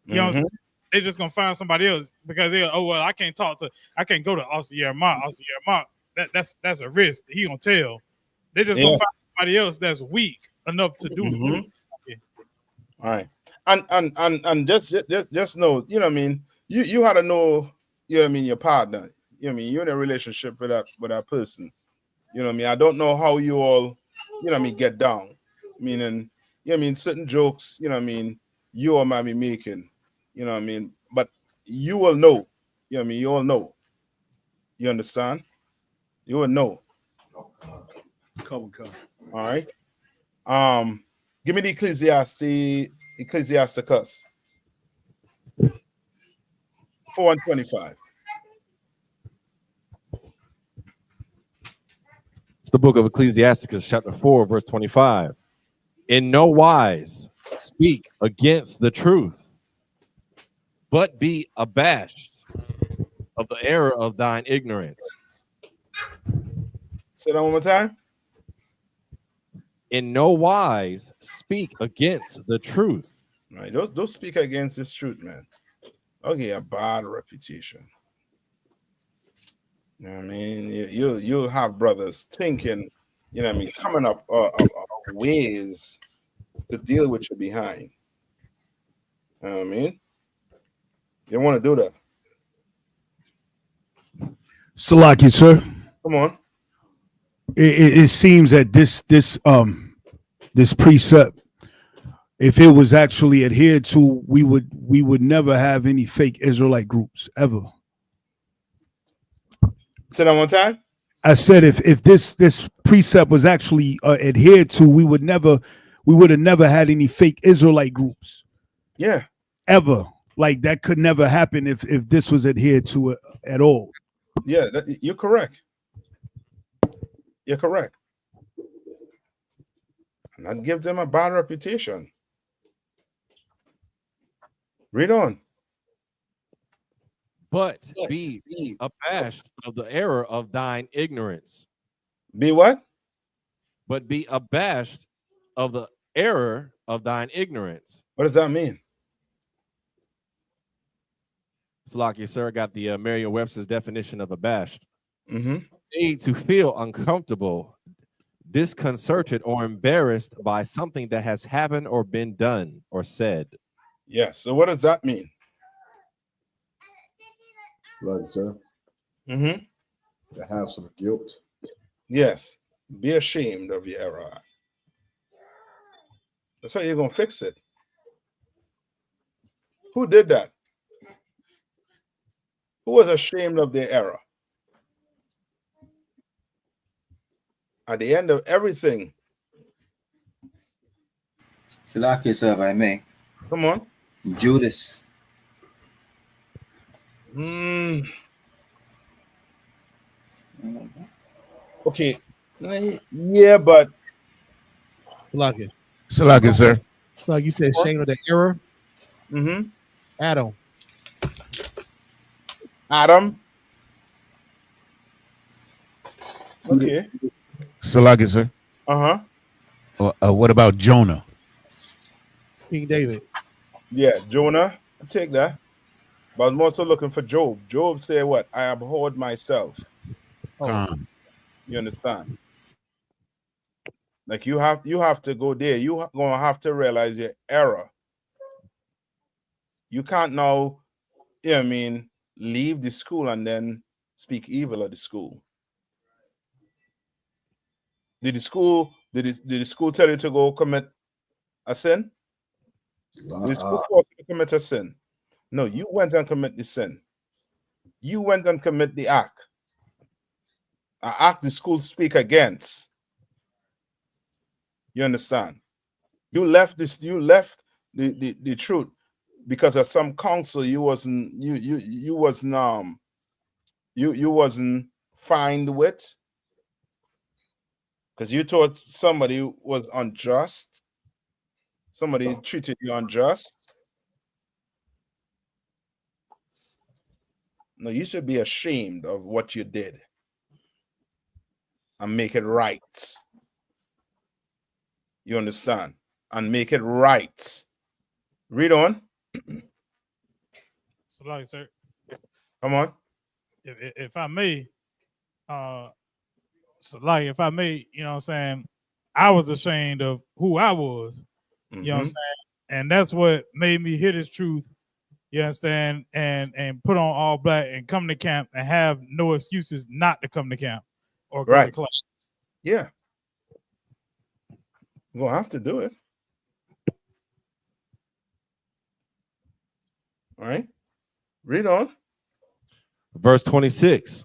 Speaker 14: You know what I'm saying? They're just gonna find somebody else, because they I can't go to Austin Yermont. That's a risk. He gonna tell. They're just gonna find somebody else that's weak enough to do it. Yeah.
Speaker 6: All right. And just know, you know what I mean, you had to know, you know what I mean, your partner. You know what I mean, you're in a relationship with that person. You know what I mean? I don't know how you all, you know what I mean, get down. Meaning, you know what I mean, certain jokes, you know what I mean, you all might be making, you know what I mean, but you will know. You know what I mean? You all know. You understand? You will know.
Speaker 16: Come.
Speaker 6: All right. Give me the Ecclesiasticus 4:25.
Speaker 11: It's the book of Ecclesiasticus, chapter 4, verse 25. In no wise speak against the truth, but be abashed of the error of thine ignorance.
Speaker 6: Say that one more time.
Speaker 11: In no wise speak against the truth.
Speaker 6: Right, don't speak against this truth, man. Okay, a bad reputation. You know what I mean? You'll have brothers thinking, you know what I mean, coming up ways to deal with you behind. You know what I mean? You don't want to do that.
Speaker 16: Salaki, sir.
Speaker 6: Come on.
Speaker 16: It seems that this precept, if it was actually adhered to, we would never have any fake Israelite groups ever.
Speaker 6: Say that one time.
Speaker 16: I said if this precept was actually adhered to, we would have never had any fake Israelite groups.
Speaker 6: Yeah.
Speaker 16: Ever. Like that could never happen if this was adhered to at all.
Speaker 6: Yeah, you're correct. You're correct. And that gives them a bad reputation. Read on.
Speaker 11: But be abashed of the error of thine ignorance.
Speaker 6: Be what?
Speaker 11: But be abashed of the error of thine ignorance.
Speaker 6: What does that mean?
Speaker 11: Salaki, sir, got the Merriam-Webster's definition of abashed.
Speaker 6: Mm-hmm.
Speaker 11: Made to feel uncomfortable, disconcerted, or embarrassed by something that has happened or been done or said.
Speaker 6: Yes. So what does that mean?
Speaker 4: Like, sir.
Speaker 6: Mm-hmm.
Speaker 4: To have some guilt.
Speaker 6: Yes. Be ashamed of your error. That's how you're going to fix it. Who did that? Who was ashamed of their error? At the end of everything.
Speaker 8: Salaki, sir, if I may.
Speaker 6: Come on.
Speaker 8: Judas.
Speaker 6: Okay. Yeah, but
Speaker 3: Salaki, sir.
Speaker 17: So you said shame of the error.
Speaker 6: Mm-hmm.
Speaker 17: Adam.
Speaker 6: Okay.
Speaker 3: Salaki, sir.
Speaker 6: Uh-huh.
Speaker 3: What about Jonah?
Speaker 17: King David.
Speaker 6: Yeah, Jonah. I take that. But I'm also looking for Job. Job said what? I abhorred myself. You understand? Like you have to go there. You're gonna have to realize your error. You can't now I mean, leave the school and then speak evil of the school. Did the school tell you to go commit a sin? Did the school force you to commit a sin? No, you went and commit the sin. You went and commit the act. An act the school speak against. You understand? You left this. You left the truth because of some counsel you wasn't fine with, because you thought somebody was unjust. Somebody treated you unjust. No, you should be ashamed of what you did and make it right. You understand? And make it right. Read on.
Speaker 14: So, like, sir,
Speaker 6: Come on.
Speaker 14: If I may, so like, if I may, you know what I'm saying, I was ashamed of who I was. You know what I'm saying? And that's what made me hear this truth. You understand? And put on all black and come to camp and have no excuses not to come to camp or go to class.
Speaker 6: Yeah. You're gonna have to do it. All right. Read on.
Speaker 11: Verse 26.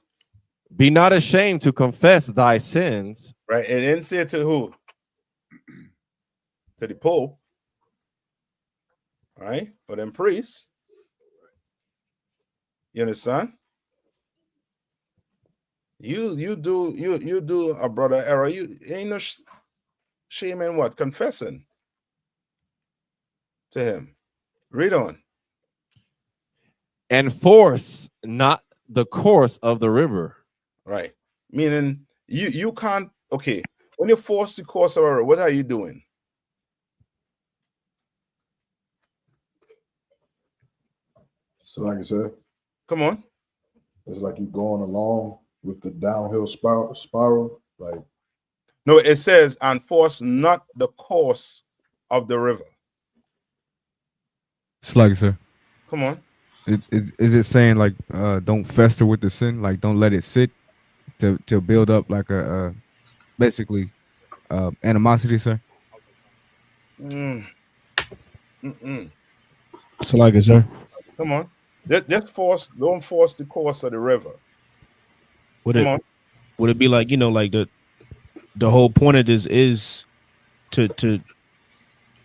Speaker 11: Be not ashamed to confess thy sins.
Speaker 6: Right. It didn't say it to who? To the Pope. All right. For them priests. You understand? You do a brother error. You ain't no shame in what? Confessing to him. Read on.
Speaker 11: Enforce not the course of the river.
Speaker 6: Right. Meaning you can't, okay, when you force the course of a river, what are you doing?
Speaker 4: So like I said,
Speaker 6: come on.
Speaker 4: It's like you going along with the downhill spiral. Like,
Speaker 6: no, it says, enforce not the course of the river.
Speaker 1: Slug, sir.
Speaker 6: Come on.
Speaker 1: Is it saying like don't fester with the sin, like don't let it sit to build up like a basically animosity, sir?
Speaker 17: So like it, sir.
Speaker 6: Come on. Just don't force the course of the river.
Speaker 17: Would it be like, you know, like the whole point of this is to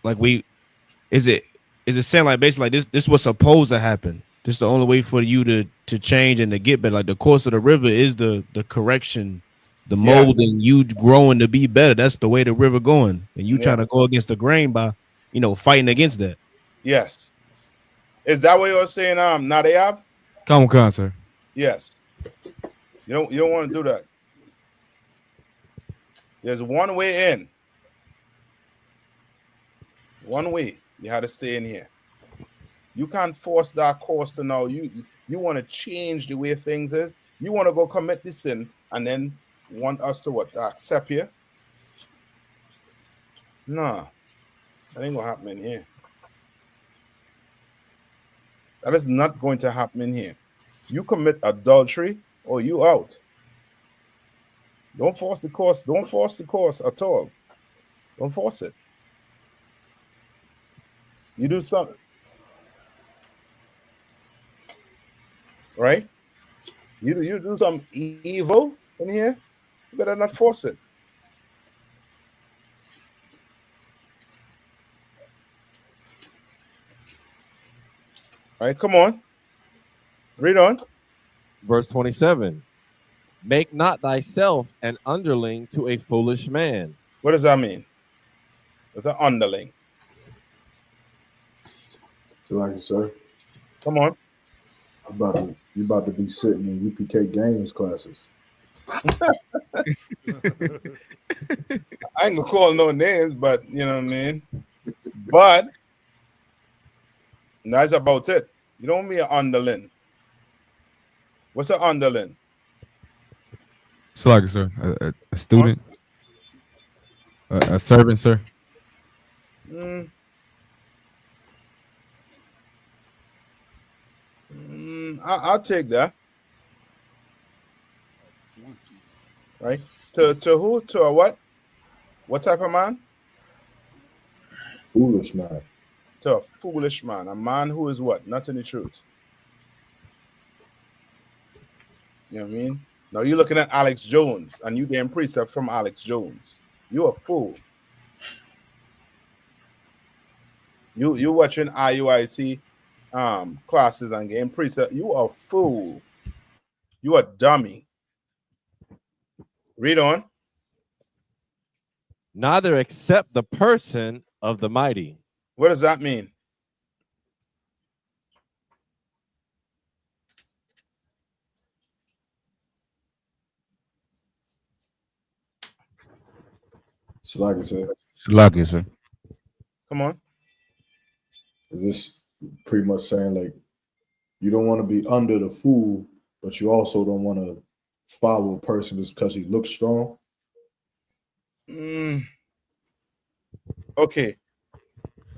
Speaker 17: like is it saying like basically like this was supposed to happen? This is the only way for you to change and to get better. Like the course of the river is the correction, the molding, you growing to be better. That's the way the river going. And you trying to go against the grain by, you know, fighting against that.
Speaker 6: Yes. Is that what you're saying, Nayathaq?
Speaker 1: Come on, sir.
Speaker 6: Yes. You don't want to do that. There's one way in. One way. You have to stay in here. You can't force that course to know. You want to change the way things is. You want to go commit this sin and then want us to what? To accept you? No. That ain't gonna happen in here. That is not going to happen in here. You commit adultery or you out. Don't force the course. Don't force the course at all. Don't force it. You do something. Right? You do some evil in here, you better not force it. All right, come on. Read on.
Speaker 11: Verse 27. Make not thyself an underling to a foolish man.
Speaker 6: What does that mean? What's an underling?
Speaker 4: so like I said,
Speaker 6: come on.
Speaker 4: You about to be sitting in UPK games classes.
Speaker 6: I ain't gonna call no names, but you know what I mean. But that's about it. You don't mean an underling. What's an underling?
Speaker 1: Slug, sir. A student, a servant, sir.
Speaker 6: I'll take that. Right? To who? To a what? What type of man?
Speaker 4: Foolish man.
Speaker 6: To a foolish man. A man who is what? Not in the truth. You know what I mean? Now you're looking at Alex Jones and you getting precept from Alex Jones. You're a fool. You watching IUIC classes and getting precept. You are a fool. You a dummy. Read on.
Speaker 11: Neither accept the person of the mighty.
Speaker 6: What does that mean?
Speaker 4: Salaki, sir.
Speaker 3: Salaki, sir.
Speaker 6: Come on.
Speaker 4: This pretty much saying like you don't want to be under the fool, but you also don't want to follow a person just because he looks strong.
Speaker 6: Okay.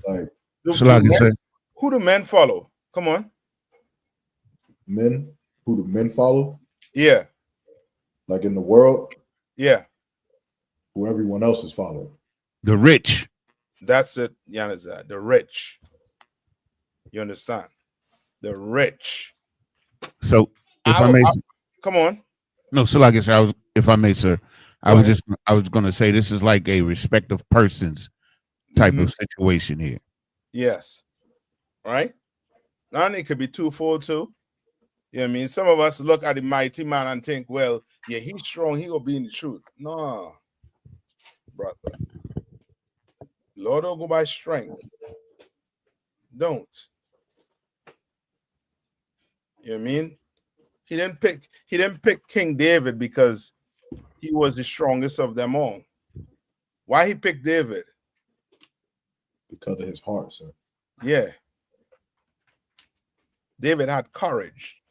Speaker 4: Like
Speaker 6: who do men follow? Come on.
Speaker 4: Men? Who do men follow?
Speaker 6: Yeah.
Speaker 4: Like in the world?
Speaker 6: Yeah.
Speaker 4: Who everyone else is following.
Speaker 3: The rich.
Speaker 6: That's it, Yanazar. The rich. You understand? The rich.
Speaker 3: So if I may,
Speaker 6: come on.
Speaker 3: No, so like I said, if I may, sir, I was going to say this is like a respect of persons type of situation here.
Speaker 6: Yes. Right? Now it could be twofold too. You know what I mean? Some of us look at the mighty man and think, well, yeah, he's strong, he will be in the truth. No, brother. Lord don't go by strength. Don't. You know what I mean? He didn't pick King David because he was the strongest of them all. Why he picked David?
Speaker 4: Because of his heart, sir.
Speaker 6: Yeah. David had courage.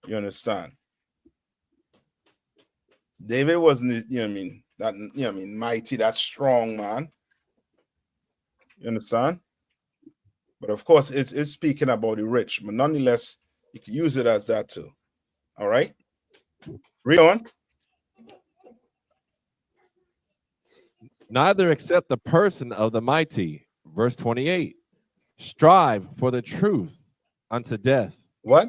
Speaker 6: You understand? David wasn't, you know what I mean, that, you know what I mean, mighty, that strong man. You understand? But of course, it's speaking about the rich, but nonetheless, you can use it as that too. All right? Read on.
Speaker 11: Neither accept the person of the mighty. Verse 28. Strive for the truth unto death.
Speaker 6: What?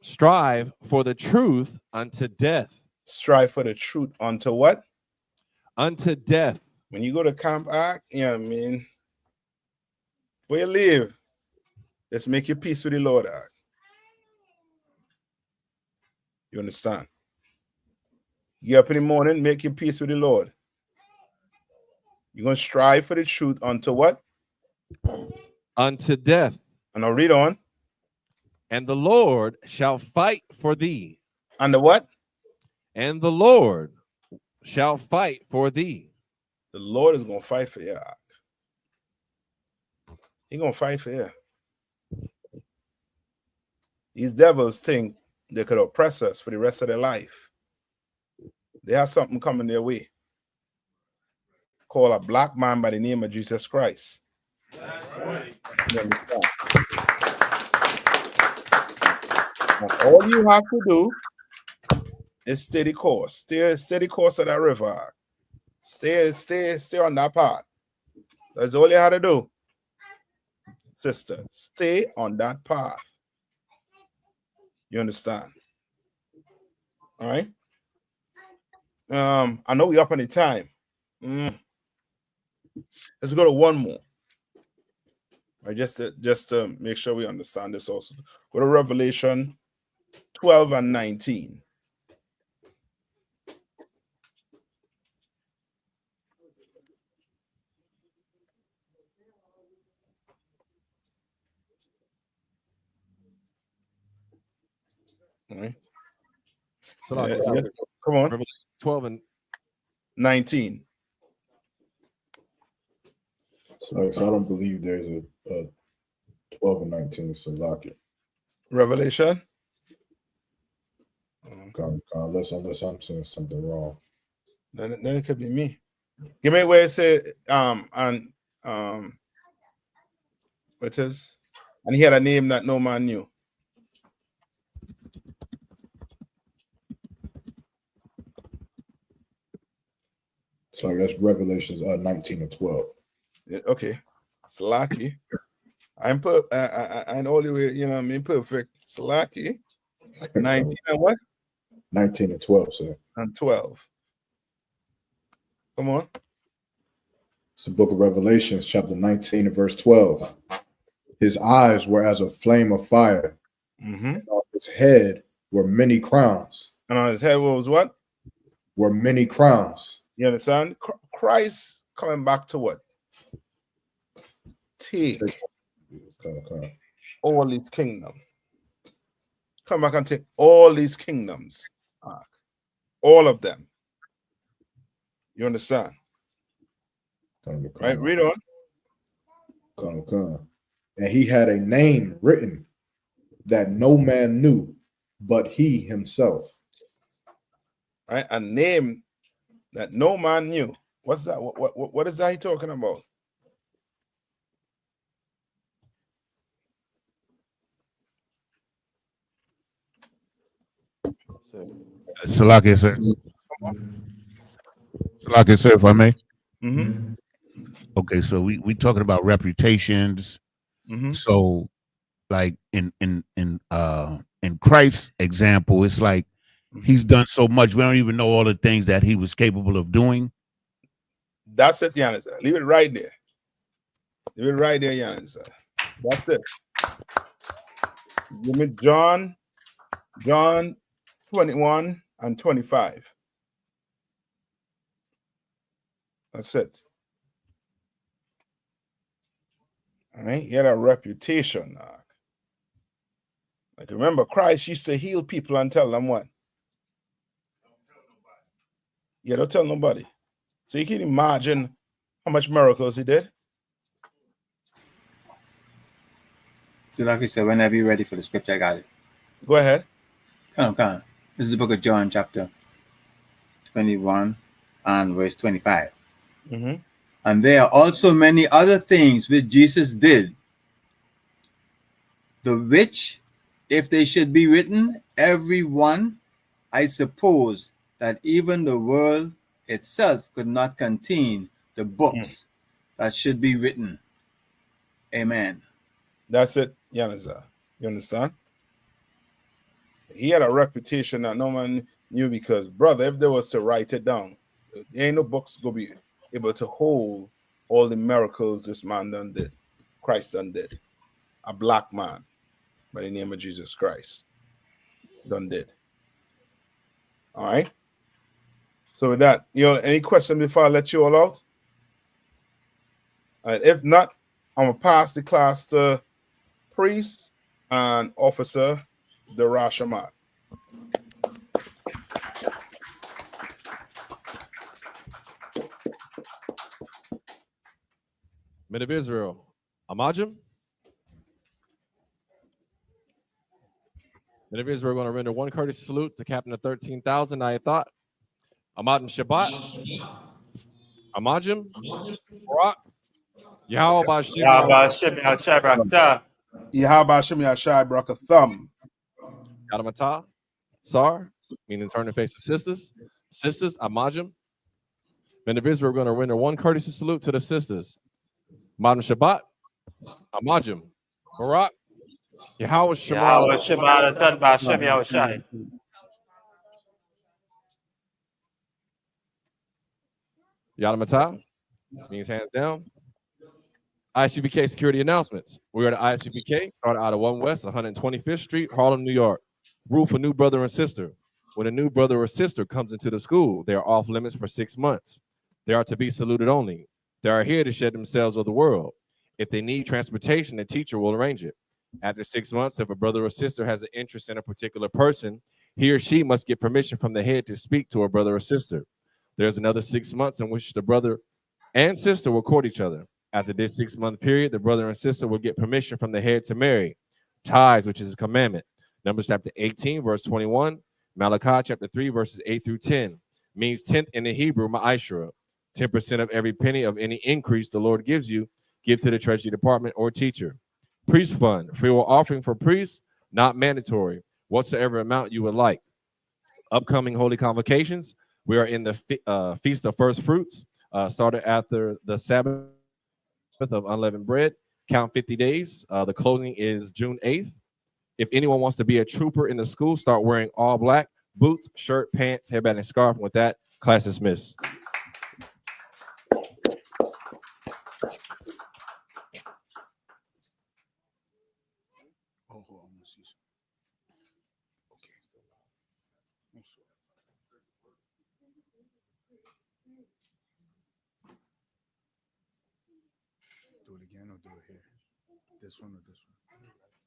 Speaker 11: Strive for the truth unto death.
Speaker 6: Strive for the truth unto what?
Speaker 11: Unto death.
Speaker 6: When you go to Camp Ark, you know what I mean? Where you live, let's make your peace with the Lord, Ark. You understand? You get up in the morning, make your peace with the Lord. You're going to strive for the truth unto what?
Speaker 11: Unto death.
Speaker 6: And I'll read on.
Speaker 11: And the Lord shall fight for thee.
Speaker 6: And the what?
Speaker 11: And the Lord shall fight for thee.
Speaker 6: The Lord is going to fight for you. He's going to fight for you. These devils think they could oppress us for the rest of their life. They have something coming their way. Call a black man by the name of Jesus Christ. That's right. You understand? All you have to do is stay the course. Stay the course of that river. Stay on that path. That's all you have to do. Sister, stay on that path. You understand? All right. I know we're up on the time. Let's go to one more. Right, just to make sure we understand this also. Go to Revelation 12 and 19. All right.
Speaker 11: So
Speaker 6: come on.
Speaker 11: Revelation 12 and
Speaker 6: 19.
Speaker 4: So I don't believe there's a 12 and 19, so lock it.
Speaker 6: Revelation?
Speaker 4: Unless I'm saying something wrong.
Speaker 6: Then it could be me. Give me where it said what is? And he had a name that no man knew.
Speaker 4: Sorry, that's Revelations 19 and 12.
Speaker 6: Yeah, okay. Slacky. I'm all the way, you know what I mean, perfect. Slacky. 19 and what?
Speaker 4: 19 and 12, sir.
Speaker 6: And 12. Come on.
Speaker 4: It's the book of Revelations, chapter 19 and verse 12. His eyes were as a flame of fire. And on his head were many crowns.
Speaker 6: And on his head was what?
Speaker 4: Were many crowns.
Speaker 6: You understand? Christ coming back to what? Take all these kingdoms. Come back and take all these kingdoms. All of them. You understand? Right, read on.
Speaker 4: And he had a name written that no man knew but he himself.
Speaker 6: Right, a name that no man knew. What's that? What is that he talking about?
Speaker 3: Salaki, sir. Salaki, sir, if I may. Okay, so we talking about reputations. So, like in Christ's example, it's like he's done so much. We don't even know all the things that he was capable of doing.
Speaker 6: That's it, Giannis. Leave it right there. Leave it right there, Giannis. That's it. Give me John 21 and 25. That's it. All right, he had a reputation. Like, remember, Christ used to heal people and tell them what? Yeah, don't tell nobody. So you can imagine how much miracles he did.
Speaker 8: So like I said, whenever you're ready for the scripture, I got it.
Speaker 6: Go ahead.
Speaker 8: Come on. This is the book of John, chapter 21 and verse 25. And there are also many other things which Jesus did, the which, if they should be written, every one, I suppose that even the world itself could not contain the books that should be written. Amen.
Speaker 6: That's it, Yanaza. You understand? He had a reputation that no man knew because, brother, if they was to write it down, there ain't no books gonna be able to hold all the miracles this man done did. Christ done did. A black man by the name of Jesus Christ done did. All right. So with that, any question before I let you all out? And if not, I'm gonna pass the class to priest and officer Darashamat.
Speaker 11: Men of Israel, Amajim. Men of Israel are going to render one courteous salute to Captain of 13,000, Nayathaq. Amadim Shabbat. Amajim. Barak. Yahweh Bashim
Speaker 6: Yashai Brakathum.
Speaker 11: Yadamata. Sar, meaning turn and face the sisters. Sisters, Amajim. Men of Israel are going to render one courteous salute to the sisters. Amadim Shabbat. Amajim. Barak. Yahweh Shemar. Yadamata means hands down. I.S.U.P.K security announcements. We are at I.S.U.P.K, started out of 1 West 125th Street, Harlem, New York. Rule for new brother and sister. When a new brother or sister comes into the school, they are off limits for 6 months. They are to be saluted only. They are here to shed themselves of the world. If they need transportation, the teacher will arrange it. After 6 months, if a brother or sister has an interest in a particular person, he or she must get permission from the head to speak to a brother or sister. There's another 6 months in which the brother and sister will court each other. After this 6-month period, the brother and sister will get permission from the head to marry. Tithes, which is a commandment. Numbers chapter 18, verse 21. Malachi chapter 3, verses 8 through 10. Means 10th in the Hebrew, ma'ashra. 10% of every penny of any increase the Lord gives you, give to the treasury department or teacher. Priest fund, free will offering for priests, not mandatory. Whatsoever amount you would like. Upcoming holy convocations. We are in the Feast of First Fruits. Started after the Sabbath of unleavened bread. Count 50 days. The closing is June 8th. If anyone wants to be a trooper in the school, start wearing all black, boots, shirt, pants, headband, and scarf. And with that, class dismissed.
Speaker 18: Do it again or do it here? This one or this one?